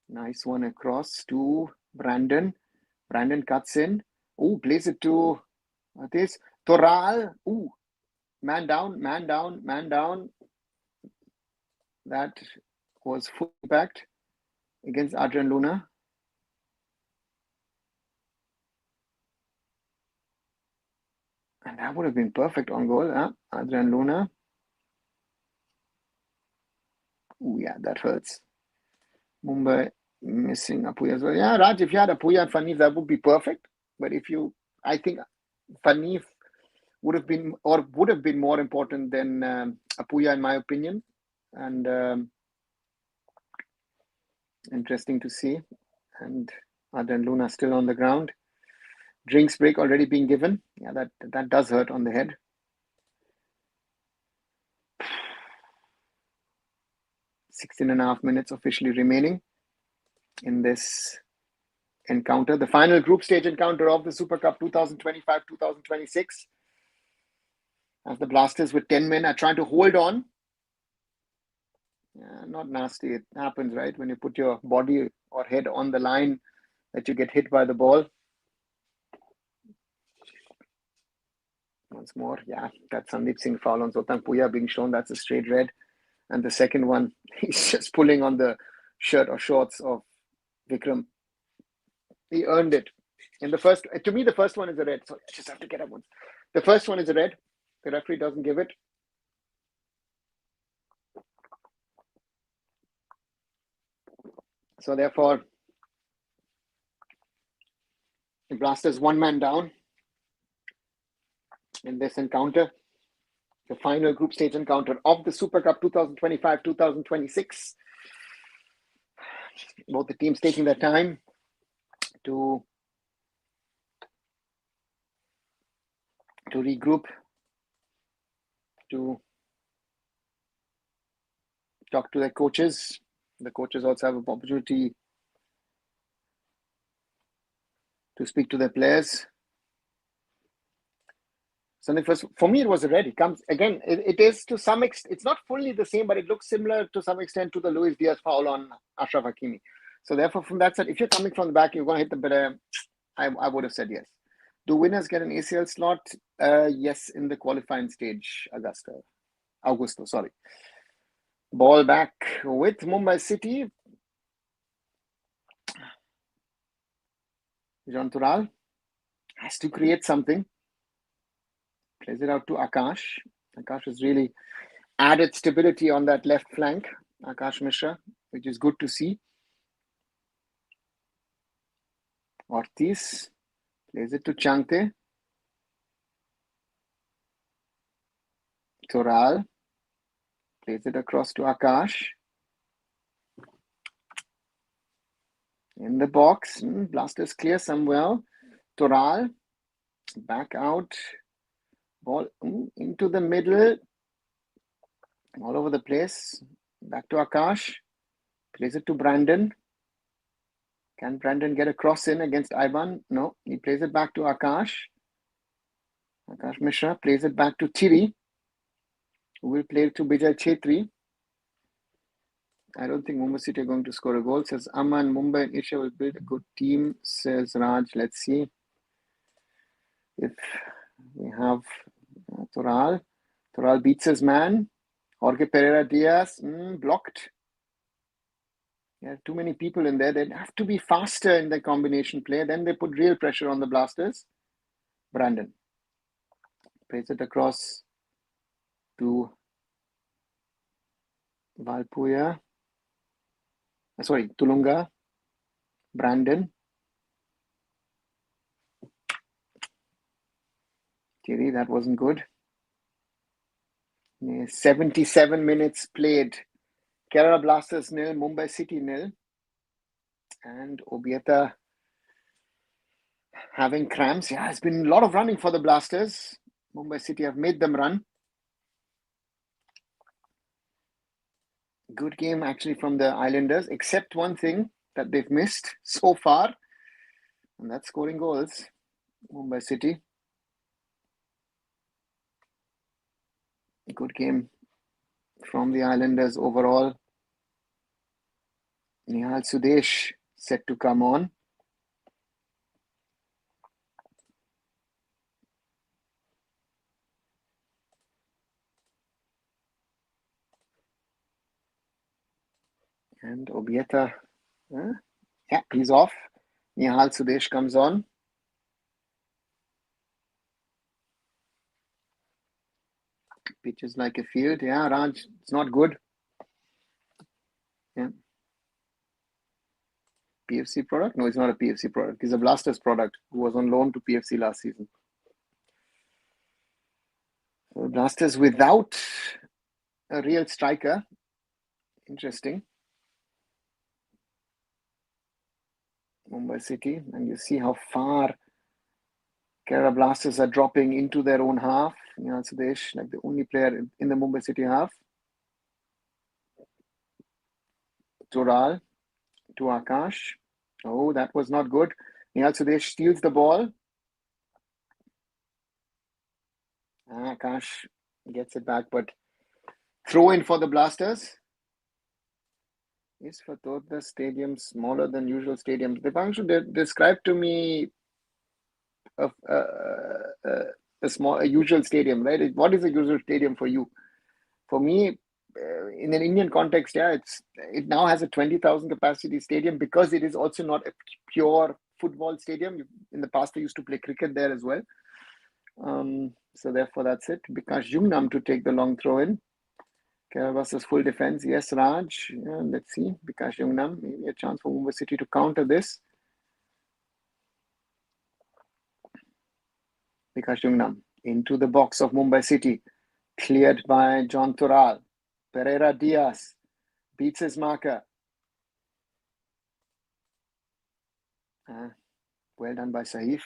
Nice one across to Brandon. Brandon cuts in. Plays it to this. Toral. Man down. That was full impact against Adrian Luna. And that would have been perfect on goal, Adrian Luna. Yeah, that hurts. Mumbai missing Apuya as well. Yeah, Raj, if you had Apuya and Fanif, that would be perfect. But I think Fanif would have been more important than Apuya, in my opinion. And interesting to see. And Adrian Luna still on the ground. Drinks break already being given. Yeah, that does hurt on the head. 16.5 minutes officially remaining in this encounter, the final group stage encounter of the Super Cup 2025-2026. As the Blasters with 10 men are trying to hold on. Not nasty. It happens, right? When you put your body or head on the line, that you get hit by the ball. Once more, that's Sandeep Singh foul on Zoltan Puya being shown. That's a straight red. And the second one, he's just pulling on the shirt or shorts of Vikram. He earned it. In the first, to me, the first one is a red. So I just have to get up once. The first one is a red. The referee doesn't give it. So therefore, the Blasters one man down in this encounter. The final group stage encounter of the Super Cup 2025-2026. Both the teams taking their time to regroup, to talk to their coaches. The coaches also have an opportunity to speak to their players. So for me, it was a red. It comes again. It is to some extent. It's not fully the same, but it looks similar to some extent to the Luis Diaz foul on Ashraf Hakimi. So therefore, from that side, if you're coming from the back, you're going to hit the better. I would have said yes. Do winners get an ACL slot? Yes, in the qualifying stage, Augusto, sorry. Ball back with Mumbai City. John Tural has to create something. Plays it out to Akash. Akash has really added stability on that left flank, Akash Mishra, which is good to see. Ortiz plays it to Changte. Tural plays it across to Akash. In the box, Blasters clear somewhere. Tural back out. Ball into the middle. All over the place. Back to Akash. Plays it to Brandon. Can Brandon get a cross in against Ivan? No. He plays it back to Akash. Akash Mishra plays it back to Thierry, who will play to Bijay Chetri. I don't think Mumbai City are going to score a goal. Says Aman, Mumbai and Isha will build a good team. Says Raj. Let's see if we have Tural. Tural beats his man. Jorge Pereira Diaz, blocked. Yeah, too many people in there. They'd have to be faster in the combination play. Then they put real pressure on the Blasters. Brandon plays it across to Valpuya. Sorry, Tulunga. Brandon. Thierry, that wasn't good. 77 minutes played. Kerala Blasters 0, Mumbai City 0. And Obieta having cramps. Yeah, it's been a lot of running for the Blasters. Mumbai City have made them run. Good game actually from the Islanders, except one thing that they've missed so far, and that's scoring goals. Mumbai City. Good game from the Islanders overall. Nihal Sudesh set to come on. And Obieta, yeah, he's off. Nihal Sudesh comes on. Pitch is like a field. Yeah, Raj, it's not good. Yeah. PFC product? No, it's not a PFC product. It's a Blasters product who was on loan to PFC last season. So Blasters without a real striker. Interesting. Mumbai City, and you see how far Kerala Blasters are dropping into their own half. Nihal Sudesh, like the only player in the Mumbai City half. Tural to Akash. Oh, that was not good. Nihal Sudesh steals the ball. Akash gets it back, but throw in for the Blasters. Is Fatorda Stadium smaller than usual stadiums? Dipanshu, describe to me a usual stadium, right? What is a usual stadium for you? For me, in an Indian context, yeah, it now has a 20,000 capacity stadium because it is also not a pure football stadium. In the past, they used to play cricket there as well. So therefore, that's it. Bikash Jungnam to take the long throw in. Kerala versus full defense. Yes, Raj. Yeah, let's see. Bikash Jungnam, maybe a chance for Mumbai City to counter this. Bikash Jungnam into the box of Mumbai City. Cleared by John Tural. Pereira Diaz beats his marker. Well done by Saif.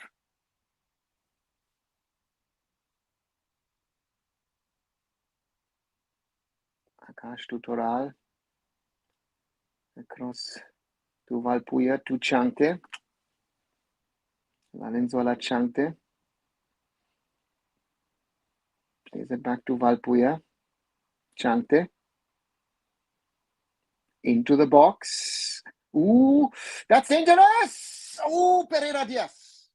Akash to Tural. Across to Valpuya to Changte. Valenzuela Changte. Plays it back to Valpuya. Changte. Into the box. Ooh, that's dangerous. Oh, Pereira Diaz.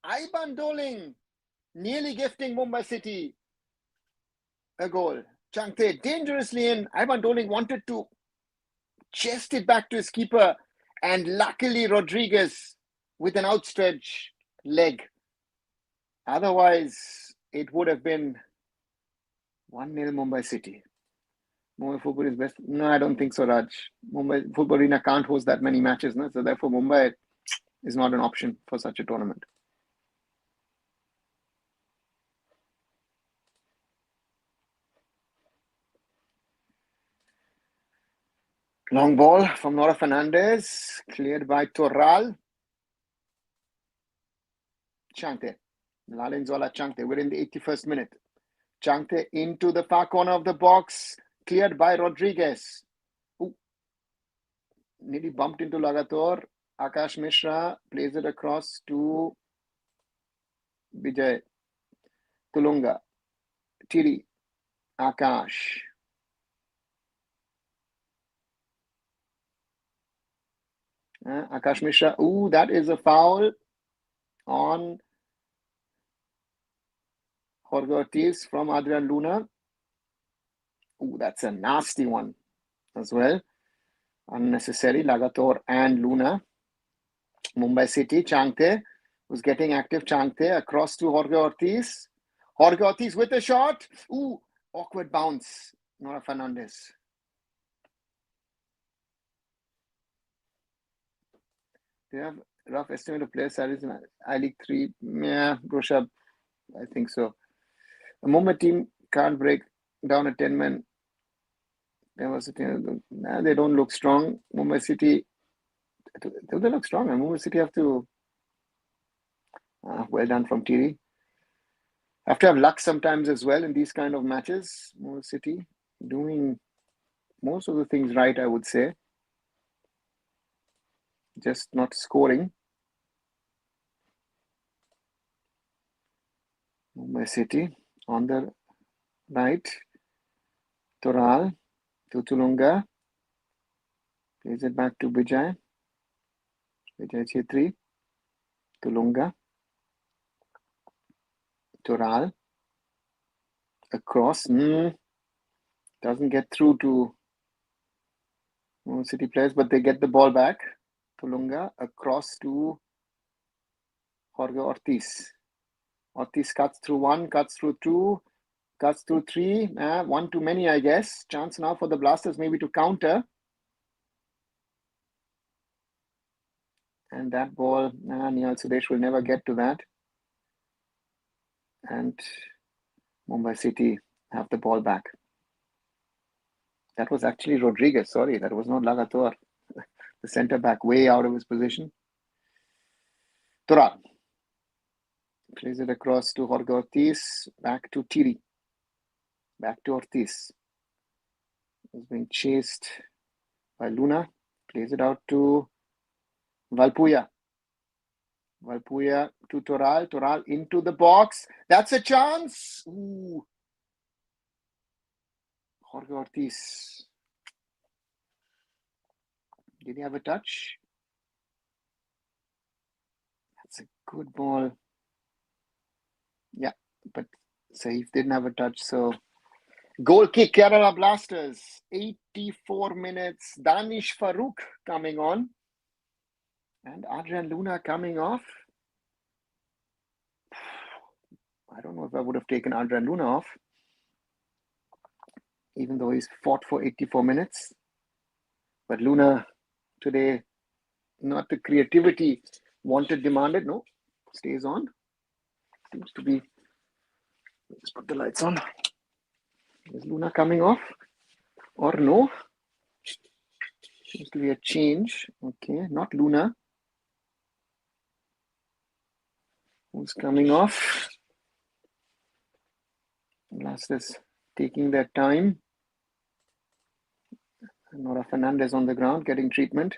Ivan Doling nearly gifting Mumbai City a goal. Changte dangerously in. Ivan Doling wanted to chest it back to his keeper, and luckily Rodriguez with an outstretched leg. Otherwise, it would have been 1-0 Mumbai City. Mumbai football is best. No, I don't think so, Raj. Mumbai Football Arena can't host that many matches, no? So therefore Mumbai is not an option for such a tournament. Long ball from Nora Fernandez, cleared by Torral. Changte. Lalenzola Changte. We're in the 81st minute. Changte into the far corner of the box, cleared by Rodriguez. Ooh. Nearly bumped into Lagator. Akash Mishra plays it across to Vijay. Tulunga. Tiri. Akash. Akash Mishra. Ooh, that is a foul on Jorge Ortiz from Adrian Luna. Ooh, that's a nasty one as well. Unnecessary. Lagator and Luna. Mumbai City. Changte was getting active. Changte across to Jorge Ortiz. Jorge Ortiz with a shot. Ooh, awkward bounce. Nora Fernandez. Do you have rough estimate of player salaries in I-League 3? Yeah, Roshab, I think so. The Mumbai team can't break down a 10-man. They don't look strong. Mumbai City, do they look strong? And Mumbai City have to. Well done from Tiri. Have to have luck sometimes as well in these kind of matches. Mumbai City doing most of the things right, I would say. Just not scoring. Mumbai City on the right. Toral to Tulunga. Plays it back to Vijay. Vijay Chetri. Tulunga. Toral. Across. Doesn't get through to Mumbai City players, but they get the ball back. Tulunga across to Jorge Ortiz. Ortiz cuts through one, cuts through two, cuts through three. One too many, I guess. Chance now for the Blasters maybe to counter. And that ball, Nihal Sudesh will never get to that. And Mumbai City have the ball back. That was actually Rodriguez. Sorry, that was not Lagator. The centre back way out of his position. Toral plays it across to Jorge Ortiz. Back to Tiri. Back to Ortiz. Is being chased by Luna. Plays it out to Valpuya. Valpuya to Toral. Toral into the box. That's a chance. Ooh. Jorge Ortiz. Did he have a touch? That's a good ball. Yeah, but Saif didn't have a touch. So goal kick, Kerala Blasters. 84 minutes. Danish Farouk coming on. And Adrian Luna coming off. I don't know if I would have taken Adrian Luna off, even though he's fought for 84 minutes. But Luna today, not the creativity wanted, demanded. No, stays on. Seems to be. Let's put the lights on. Is Luna coming off or no? Seems to be a change. Okay, not Luna. Who's coming off? Blasters taking their time. Nora Fernandez on the ground getting treatment.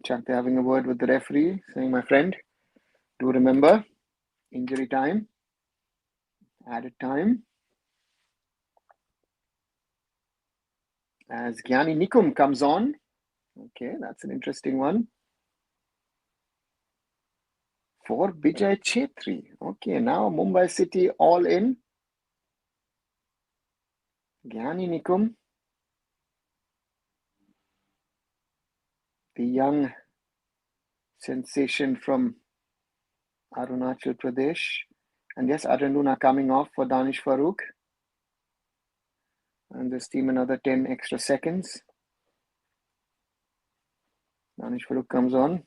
Chakte having a word with the referee, saying, my friend, do remember, injury time, added time. As Gyani Nikum comes on. Okay, that's an interesting one. for Bijay Chetri. Okay, now Mumbai City all in. Gyani Nikum, the young sensation from Arunachal Pradesh. And yes, Arunduna coming off for Danish Farooq. And this team another 10 extra seconds. Danish Farooq comes on.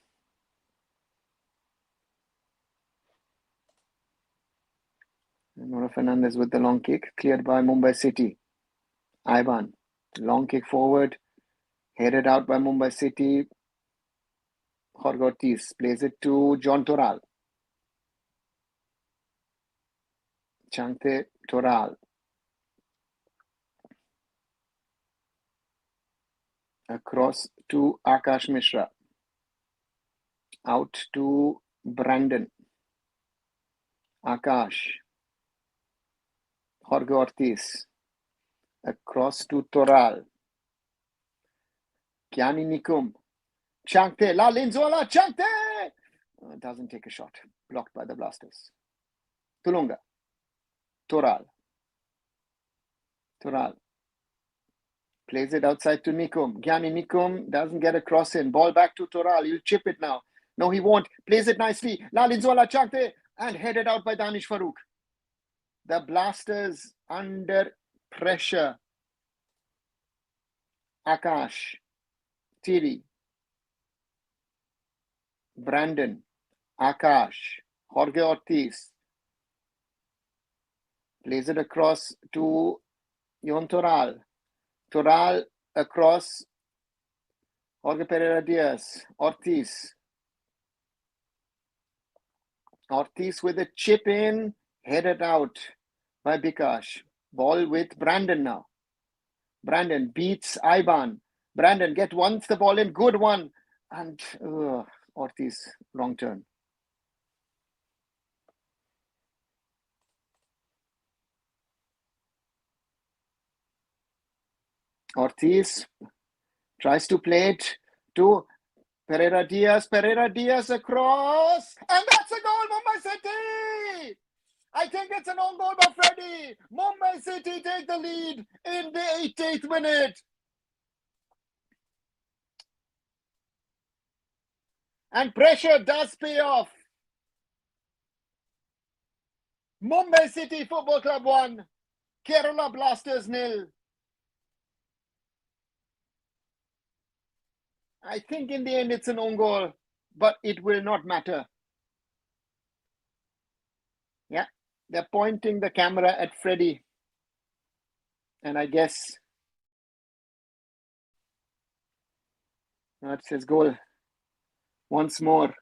And Nora Fernandez with the long kick, cleared by Mumbai City. Ivan, long kick forward, headed out by Mumbai City. Jorge Ortiz plays it to John Toral. Changte Toral. Across to Akash Mishra. Out to Brandon. Akash. Jorge Ortiz. Across to Toral. Gyani Nikum. Changte. La Linzola. Changte! Doesn't take a shot. Blocked by the Blasters. Tulunga. Toral. Toral. Plays it outside to Nikum. Gyani Nikum doesn't get a cross in. Ball back to Toral. He'll chip it now. No, he won't. Plays it nicely. Lalinzola Changte and headed out by Danish Farooq. The Blasters under pressure. Akash. Tiri. Brandon. Akash. Jorge Ortiz. Plays it across to Yon Toral. Toral across Jorge Pereira Diaz. Ortiz. Ortiz with a chip in, headed out by Bikash. Ball with Brandon now. Brandon beats Iban. Brandon wants the ball in. Good one. And Ortiz, wrong turn. Ortiz tries to play it to Pereira Diaz across, and that's a goal, Mumbai City! I think it's an own goal by Freddie. Mumbai City take the lead in the 88th minute. And pressure does pay off. Mumbai City Football Club 1, Kerala Blasters 0. I think in the end it's an own goal, but it will not matter. Yeah, they're pointing the camera at Freddie. And I guess that's his goal. Once more.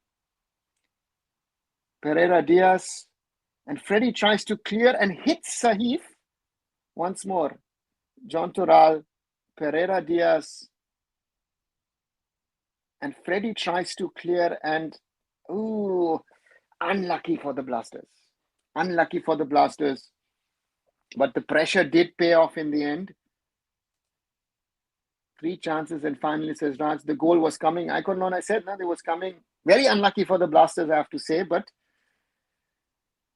Pereira Diaz. And Freddie tries to clear and hits Sahif. Once more. John Toral, Pereira Diaz. And Freddie tries to clear and, unlucky for the Blasters. Unlucky for the Blasters. But the pressure did pay off in the end. 3 chances and finally says Raj, the goal was coming. I couldn't know, I said, no, it was coming. Very unlucky for the Blasters, I have to say. But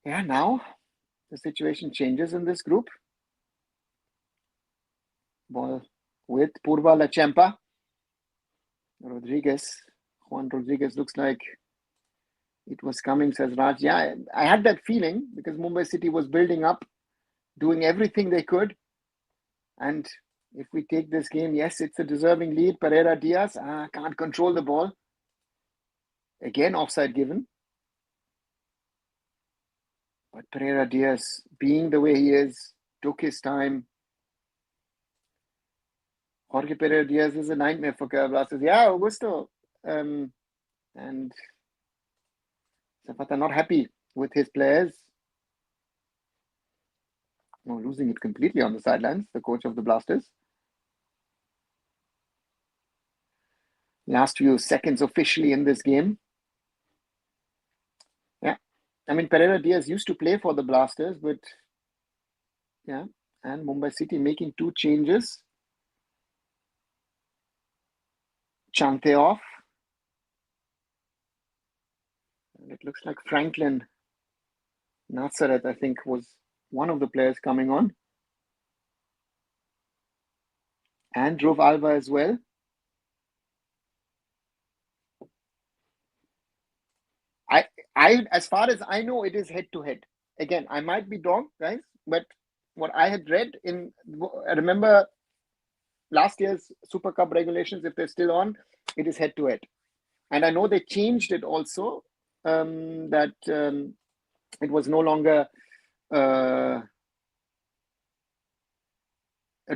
yeah, now the situation changes in this group. Ball with Purva Lachempa. Juan Rodriguez looks like it was coming, says Raj. Yeah, I had that feeling because Mumbai City was building up, doing everything they could. And if we take this game, yes, it's a deserving lead. Pereira Diaz can't control the ball. Again, offside given. But Pereira Diaz, being the way he is, took his time. Jorge Pereira Diaz is a nightmare for Kerala Blasters. Yeah, Augusto. And Zapata not happy with his players. Losing it completely on the sidelines, the coach of the Blasters. Last few seconds officially in this game. Yeah. I mean, Pereira Diaz used to play for the Blasters, but yeah. And Mumbai City making 2 changes. Chante off. It looks like Franklin Nazareth, I think, was one of the players coming on. And drove Alva as well. As far as I know, it is head to head. Again, I might be wrong, guys, but what I had read I remember last year's Super Cup regulations, if they're still on, it is head to head. And I know they changed it also, that it was no longer a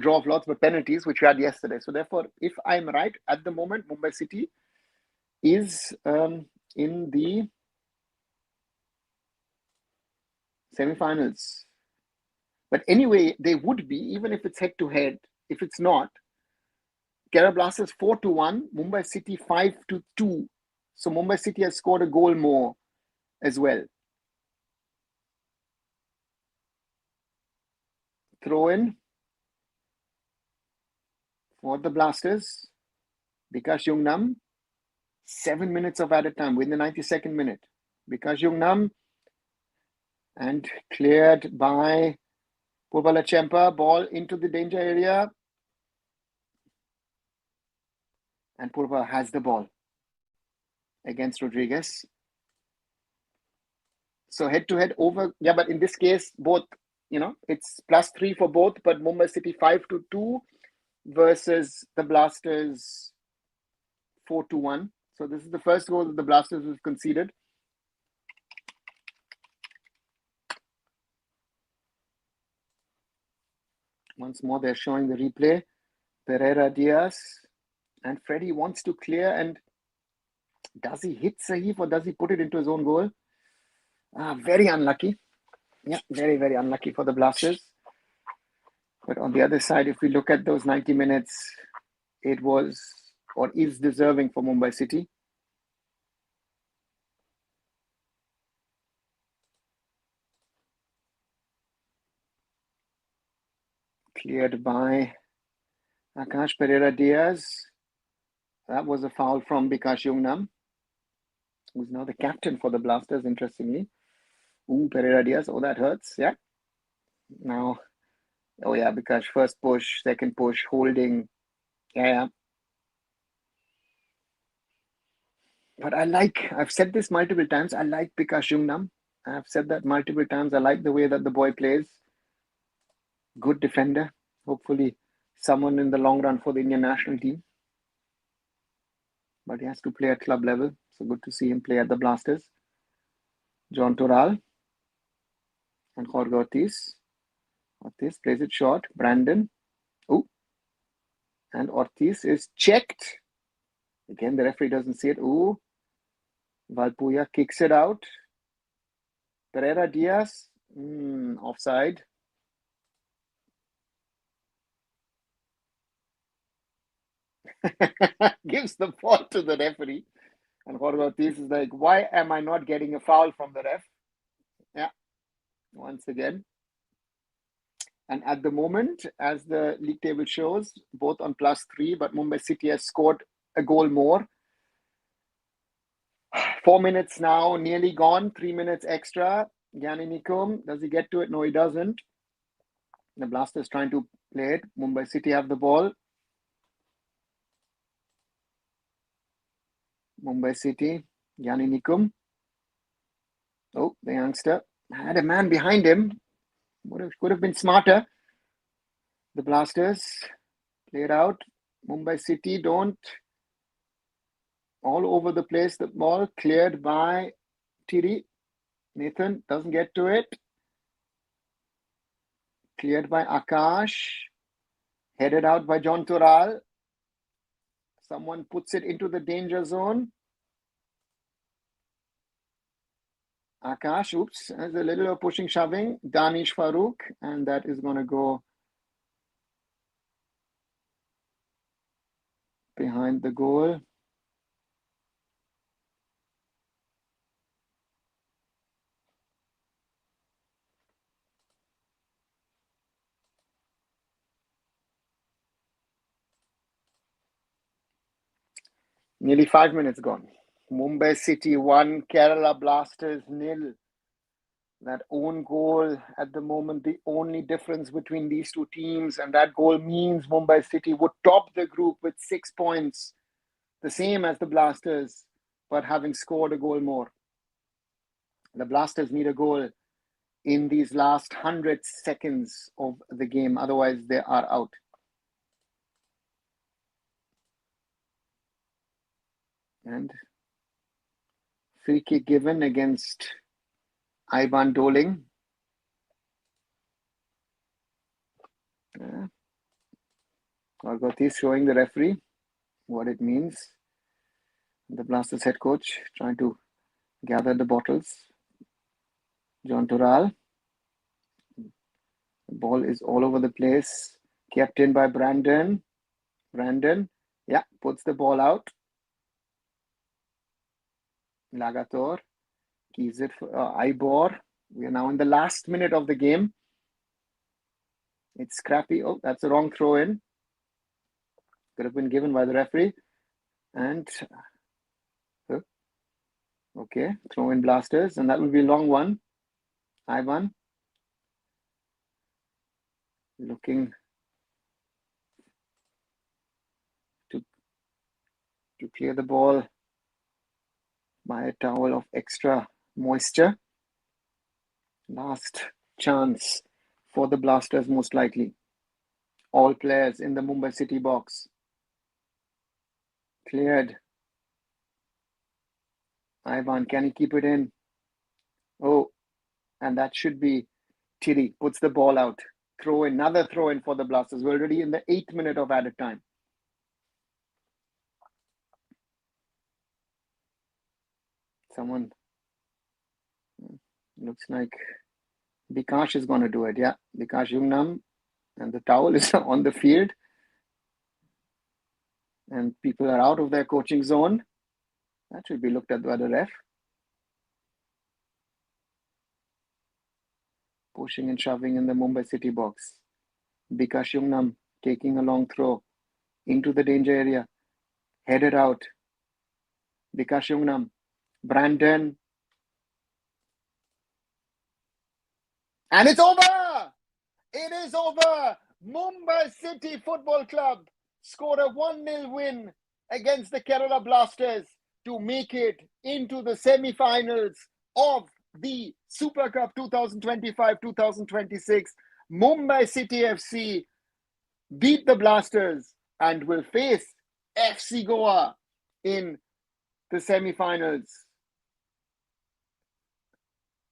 draw of lots, but penalties, which we had yesterday. So therefore, if I'm right, at the moment, Mumbai City is in the semi-finals. But anyway, they would be, even if it's head to head. If it's not, Kerala Blasters 4-1, Mumbai City 5-2. So Mumbai City has scored a goal more as well. Throw in for the Blasters. Bikash Jungnam, 7 minutes of added time within the 92nd minute. Bikash Jungnam, and cleared by Purvala Chempa. Ball into the danger area. And Purva has the ball against Rodriguez. So head to head over. Yeah, but in this case, both, it's +3 for both, but Mumbai City 5-2 versus the Blasters 4-1. So this is the first goal that the Blasters have conceded. Once more, they're showing the replay. Pereira Diaz. And Freddie wants to clear. And does he hit Sahif or does he put it into his own goal? Very unlucky. Yeah, very, very unlucky for the Blasters. But on the other side, if we look at those 90 minutes, it was or is deserving for Mumbai City. Cleared by Akash Pereira Diaz. That was a foul from Bikash Jungnam, who's now the captain for the Blasters, interestingly. Pereira Diaz. Oh, that hurts. Yeah. Now, Bikash first push, second push, holding. Yeah. But I've said this multiple times, I like Bikash Jungnam. I've said that multiple times. I like the way that the boy plays. Good defender. Hopefully, someone in the long run for the Indian national team. But he has to play at club level. So good to see him play at the Blasters. John Toral and Jorge Ortiz. Ortiz plays it short. Brandon. And Ortiz is checked. Again, the referee doesn't see it. Valpuya kicks it out. Pereira Diaz. Offside. Gives the ball to the referee. And Jorge Ortiz is like, why am I not getting a foul from the ref? Yeah, once again. And at the moment, as the league table shows, both on +3, but Mumbai City has scored a goal more. 4 minutes now, nearly gone. 3 minutes extra. Gyani Nikum, does he get to it? No, he doesn't. The Blasters trying to play it. Mumbai City have the ball. Mumbai City, Gyani Nikum. Oh, the youngster had a man behind him. Could have been smarter. The Blasters played out. Mumbai City don't. All over the place. The ball cleared by Tiri. Nathan doesn't get to it. Cleared by Akash. Headed out by John Toral. Someone puts it into the danger zone. Akash, there's a little pushing, shoving. Danish Farooq, and that is going to go behind the goal. Nearly 5 minutes gone. Mumbai City 1, Kerala Blasters 0. That own goal at the moment, the only difference between these two teams, and that goal means Mumbai City would top the group with 6 points, the same as the Blasters, but having scored a goal more. The Blasters need a goal in these last 100 seconds of the game, otherwise they are out. And free kick given against Ivan Doling. Argot is showing the referee what it means. The Blasters head coach trying to gather the bottles. John Tural. The ball is all over the place. Kept in by Brandon. Brandon, yeah, puts the ball out. Lagator keeps it for Ibor. We are now in the last minute of the game. It's scrappy. Oh, that's a wrong throw in. Could have been given by the referee. And okay, throw in Blasters, and that will be a long one. Ivan looking to clear the ball by a towel of extra moisture. Last chance for the Blasters, most likely. All players in the Mumbai City box. Cleared. Ivan, can he keep it in? Oh, and that should be Tiri. Puts the ball out. Throw in, another throw in for the Blasters. We're already in the 8th minute of added time. Someone looks like Bikash is going to do it. Yeah, Bikash Jungnam, and the towel is on the field. And people are out of their coaching zone. That should be looked at by the ref. Pushing and shoving in the Mumbai City box. Bikash Jungnam taking a long throw into the danger area. Headed out. Bikash Jungnam. Brandon. And it's over! It is over! Mumbai City Football Club scored a 1-0 win against the Kerala Blasters to make it into the semi-finals of the Super Cup 2025-2026. Mumbai City FC beat the Blasters and will face FC Goa in the semi-finals.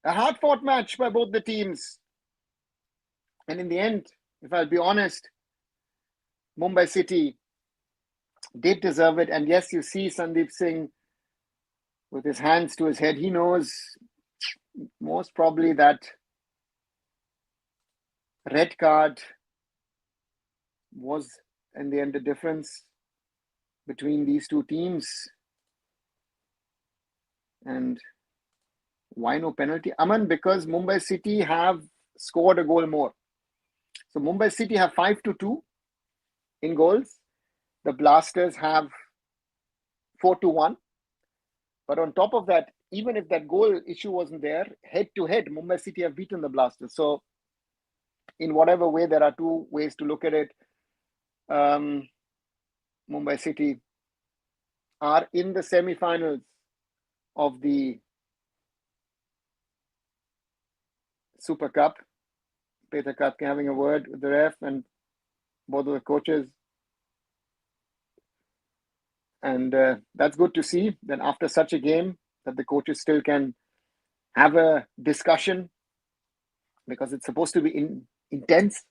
A hard-fought match by both the teams. And in the end, if I'll be honest, Mumbai City did deserve it. And yes, you see Sandeep Singh with his hands to his head. He knows most probably that red card was in the end the difference between these two teams. And why no penalty? Aman, because Mumbai City have scored a goal more. So Mumbai City have 5-2 in goals. The Blasters have 4-1. But on top of that, even if that goal issue wasn't there, head-to-head, Mumbai City have beaten the Blasters. So in whatever way, there are two ways to look at it. Mumbai City are in the semi-finals of the Super Cup. Peter Katke having a word with the ref and both of the coaches. And that's good to see that after such a game that the coaches still can have a discussion, because it's supposed to be intense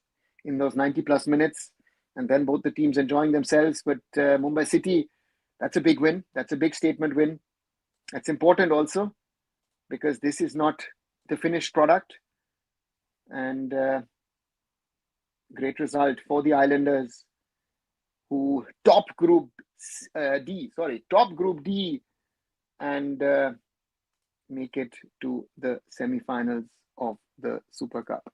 in those 90 plus minutes, and then both the teams enjoying themselves. But Mumbai City, that's a big win. That's a big statement win. That's important also, because this is not the finished product. And great result for the Islanders, who top Group D, and make it to the semi-finals of the Super Cup.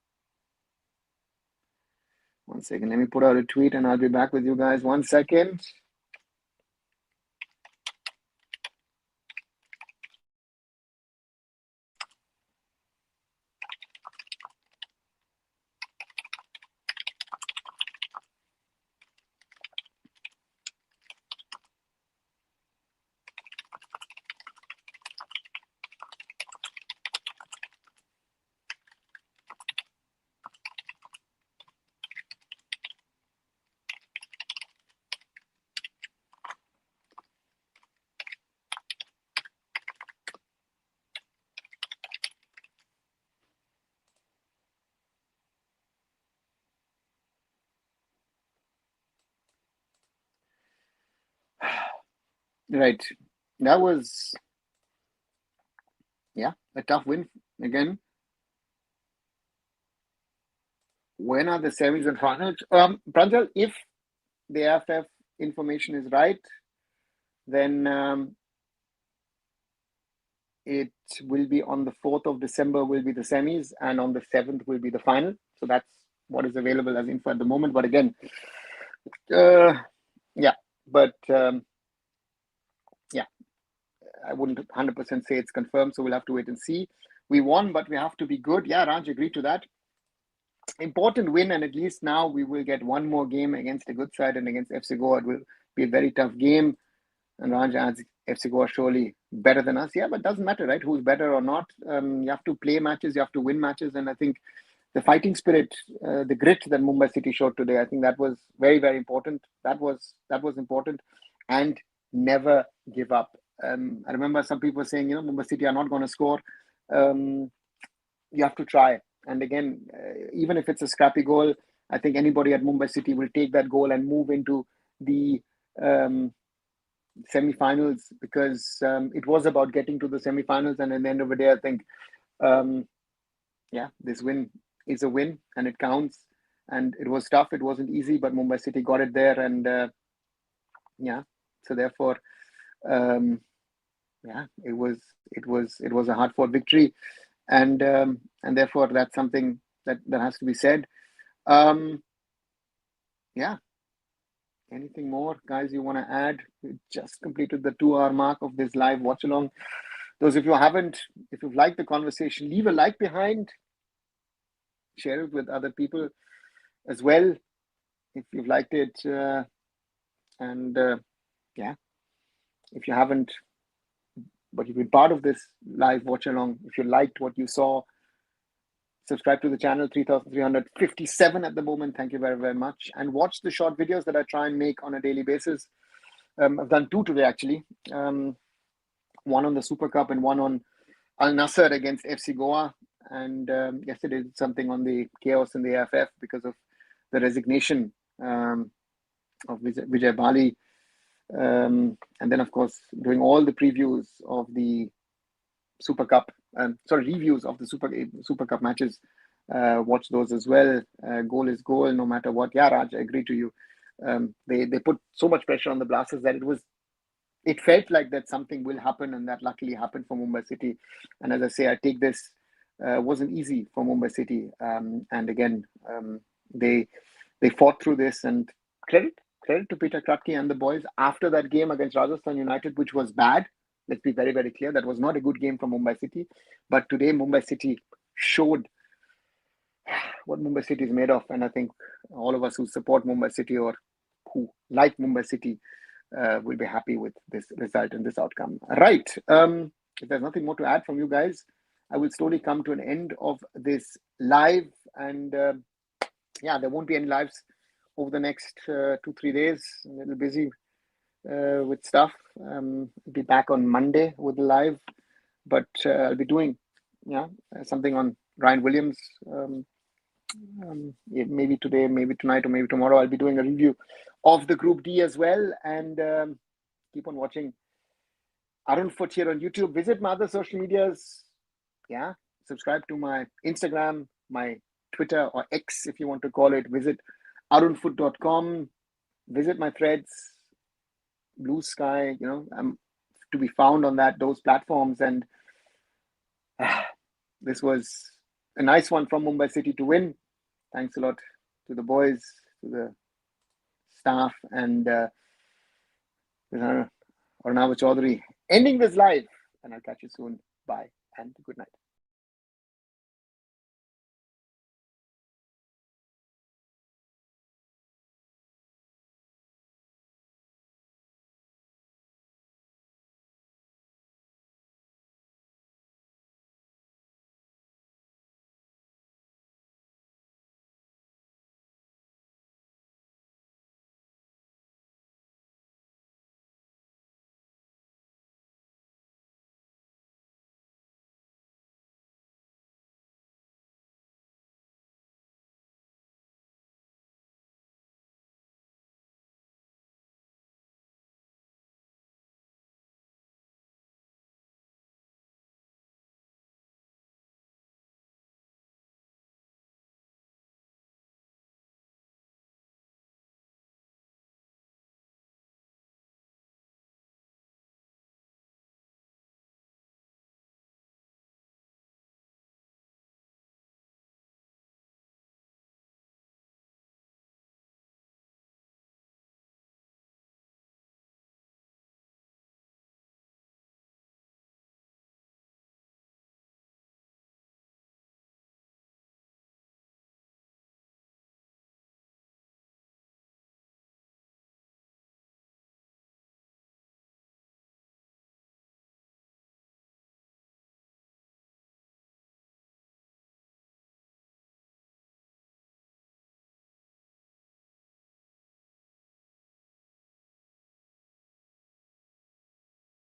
One second, let me put out a tweet and I'll be back with you guys. 1 second. Right. That was, yeah, a tough win. Again, when are the semis and finals? Pranjal, if the AFF information is right, then it will be on the 4th of December will be the semis, and on the 7th will be the final. So that's what is available as info at the moment. But again, uh, yeah, but yeah, I wouldn't 100% say it's confirmed. So we'll have to wait and see. We won, but we have to be good. Yeah, Raj, agree to that. Important win, and at least now we will get one more game against a good side, and against FC Goa. It will be a very tough game. And Raj adds FC Goa surely better than us. Yeah, but it doesn't matter, right? Who's better or not. You have to play matches, you have to win matches. And I think the fighting spirit, the grit that Mumbai City showed today, I think that was very, very important. That was important. And never give up. I remember some people saying, Mumbai City are not going to score. You have to try. And again, even if it's a scrappy goal, I think anybody at Mumbai City will take that goal and move into the semi-finals, because it was about getting to the semi-finals. And at the end of the day, I think, yeah, this win is a win and it counts. And it was tough. It wasn't easy, but Mumbai City got it there. And yeah, so therefore, yeah, it was a hard-fought victory, and therefore that's something that has to be said. Yeah. Anything more, guys, you want to add? We just completed the 2-hour mark of this live watch along. Those of you who haven't, if you've liked the conversation, leave a like behind, share it with other people as well if you've liked it. And yeah, if you haven't, but you've been part of this live watch along, if you liked what you saw, subscribe to the channel. 3,357 at the moment. Thank you very, very much. And watch the short videos that I try and make on a daily basis. I've done 2 today, actually. One on the Super Cup and one on Al Nassr against FC Goa. And yesterday did something on the chaos in the AFF because of the resignation of Vijay Bali. And then, of course, doing all the previews of the Super Cup, reviews of the Super Cup matches. Watch those as well. Goal is goal, no matter what. Yeah, Raj, I agree to you. They put so much pressure on the Blasters that it felt like that something will happen, and that luckily happened for Mumbai City. And as I say, I take this wasn't easy for Mumbai City, and again, they fought through this. And credit to Peter Kratky and the boys after that game against Rajasthan United, which was bad. Let's be very, very clear. That was not a good game for Mumbai City. But today, Mumbai City showed what Mumbai City is made of. And I think all of us who support Mumbai City or who like Mumbai City will be happy with this result and this outcome. Right. If there's nothing more to add from you guys, I will slowly come to an end of this live. And yeah, there won't be any lives over the next 2-3 days. I'm a little busy with stuff. I'll be back on Monday with the live, but I'll be doing something on Ryan Williams. Maybe today, maybe tonight, or maybe tomorrow. I'll be doing a review of the Group D as well. And keep on watching Arunfoot here on YouTube. Visit my other social medias. Yeah, subscribe to my Instagram, my Twitter, or X if you want to call it. Visit arunfoot.com. Visit my threads, Blue Sky. I'm to be found on those platforms. And this was a nice one from Mumbai City to win. Thanks a lot to the boys, to the staff, and Arunava Chaudhuri ending this live. And I'll catch you soon. Bye and good night.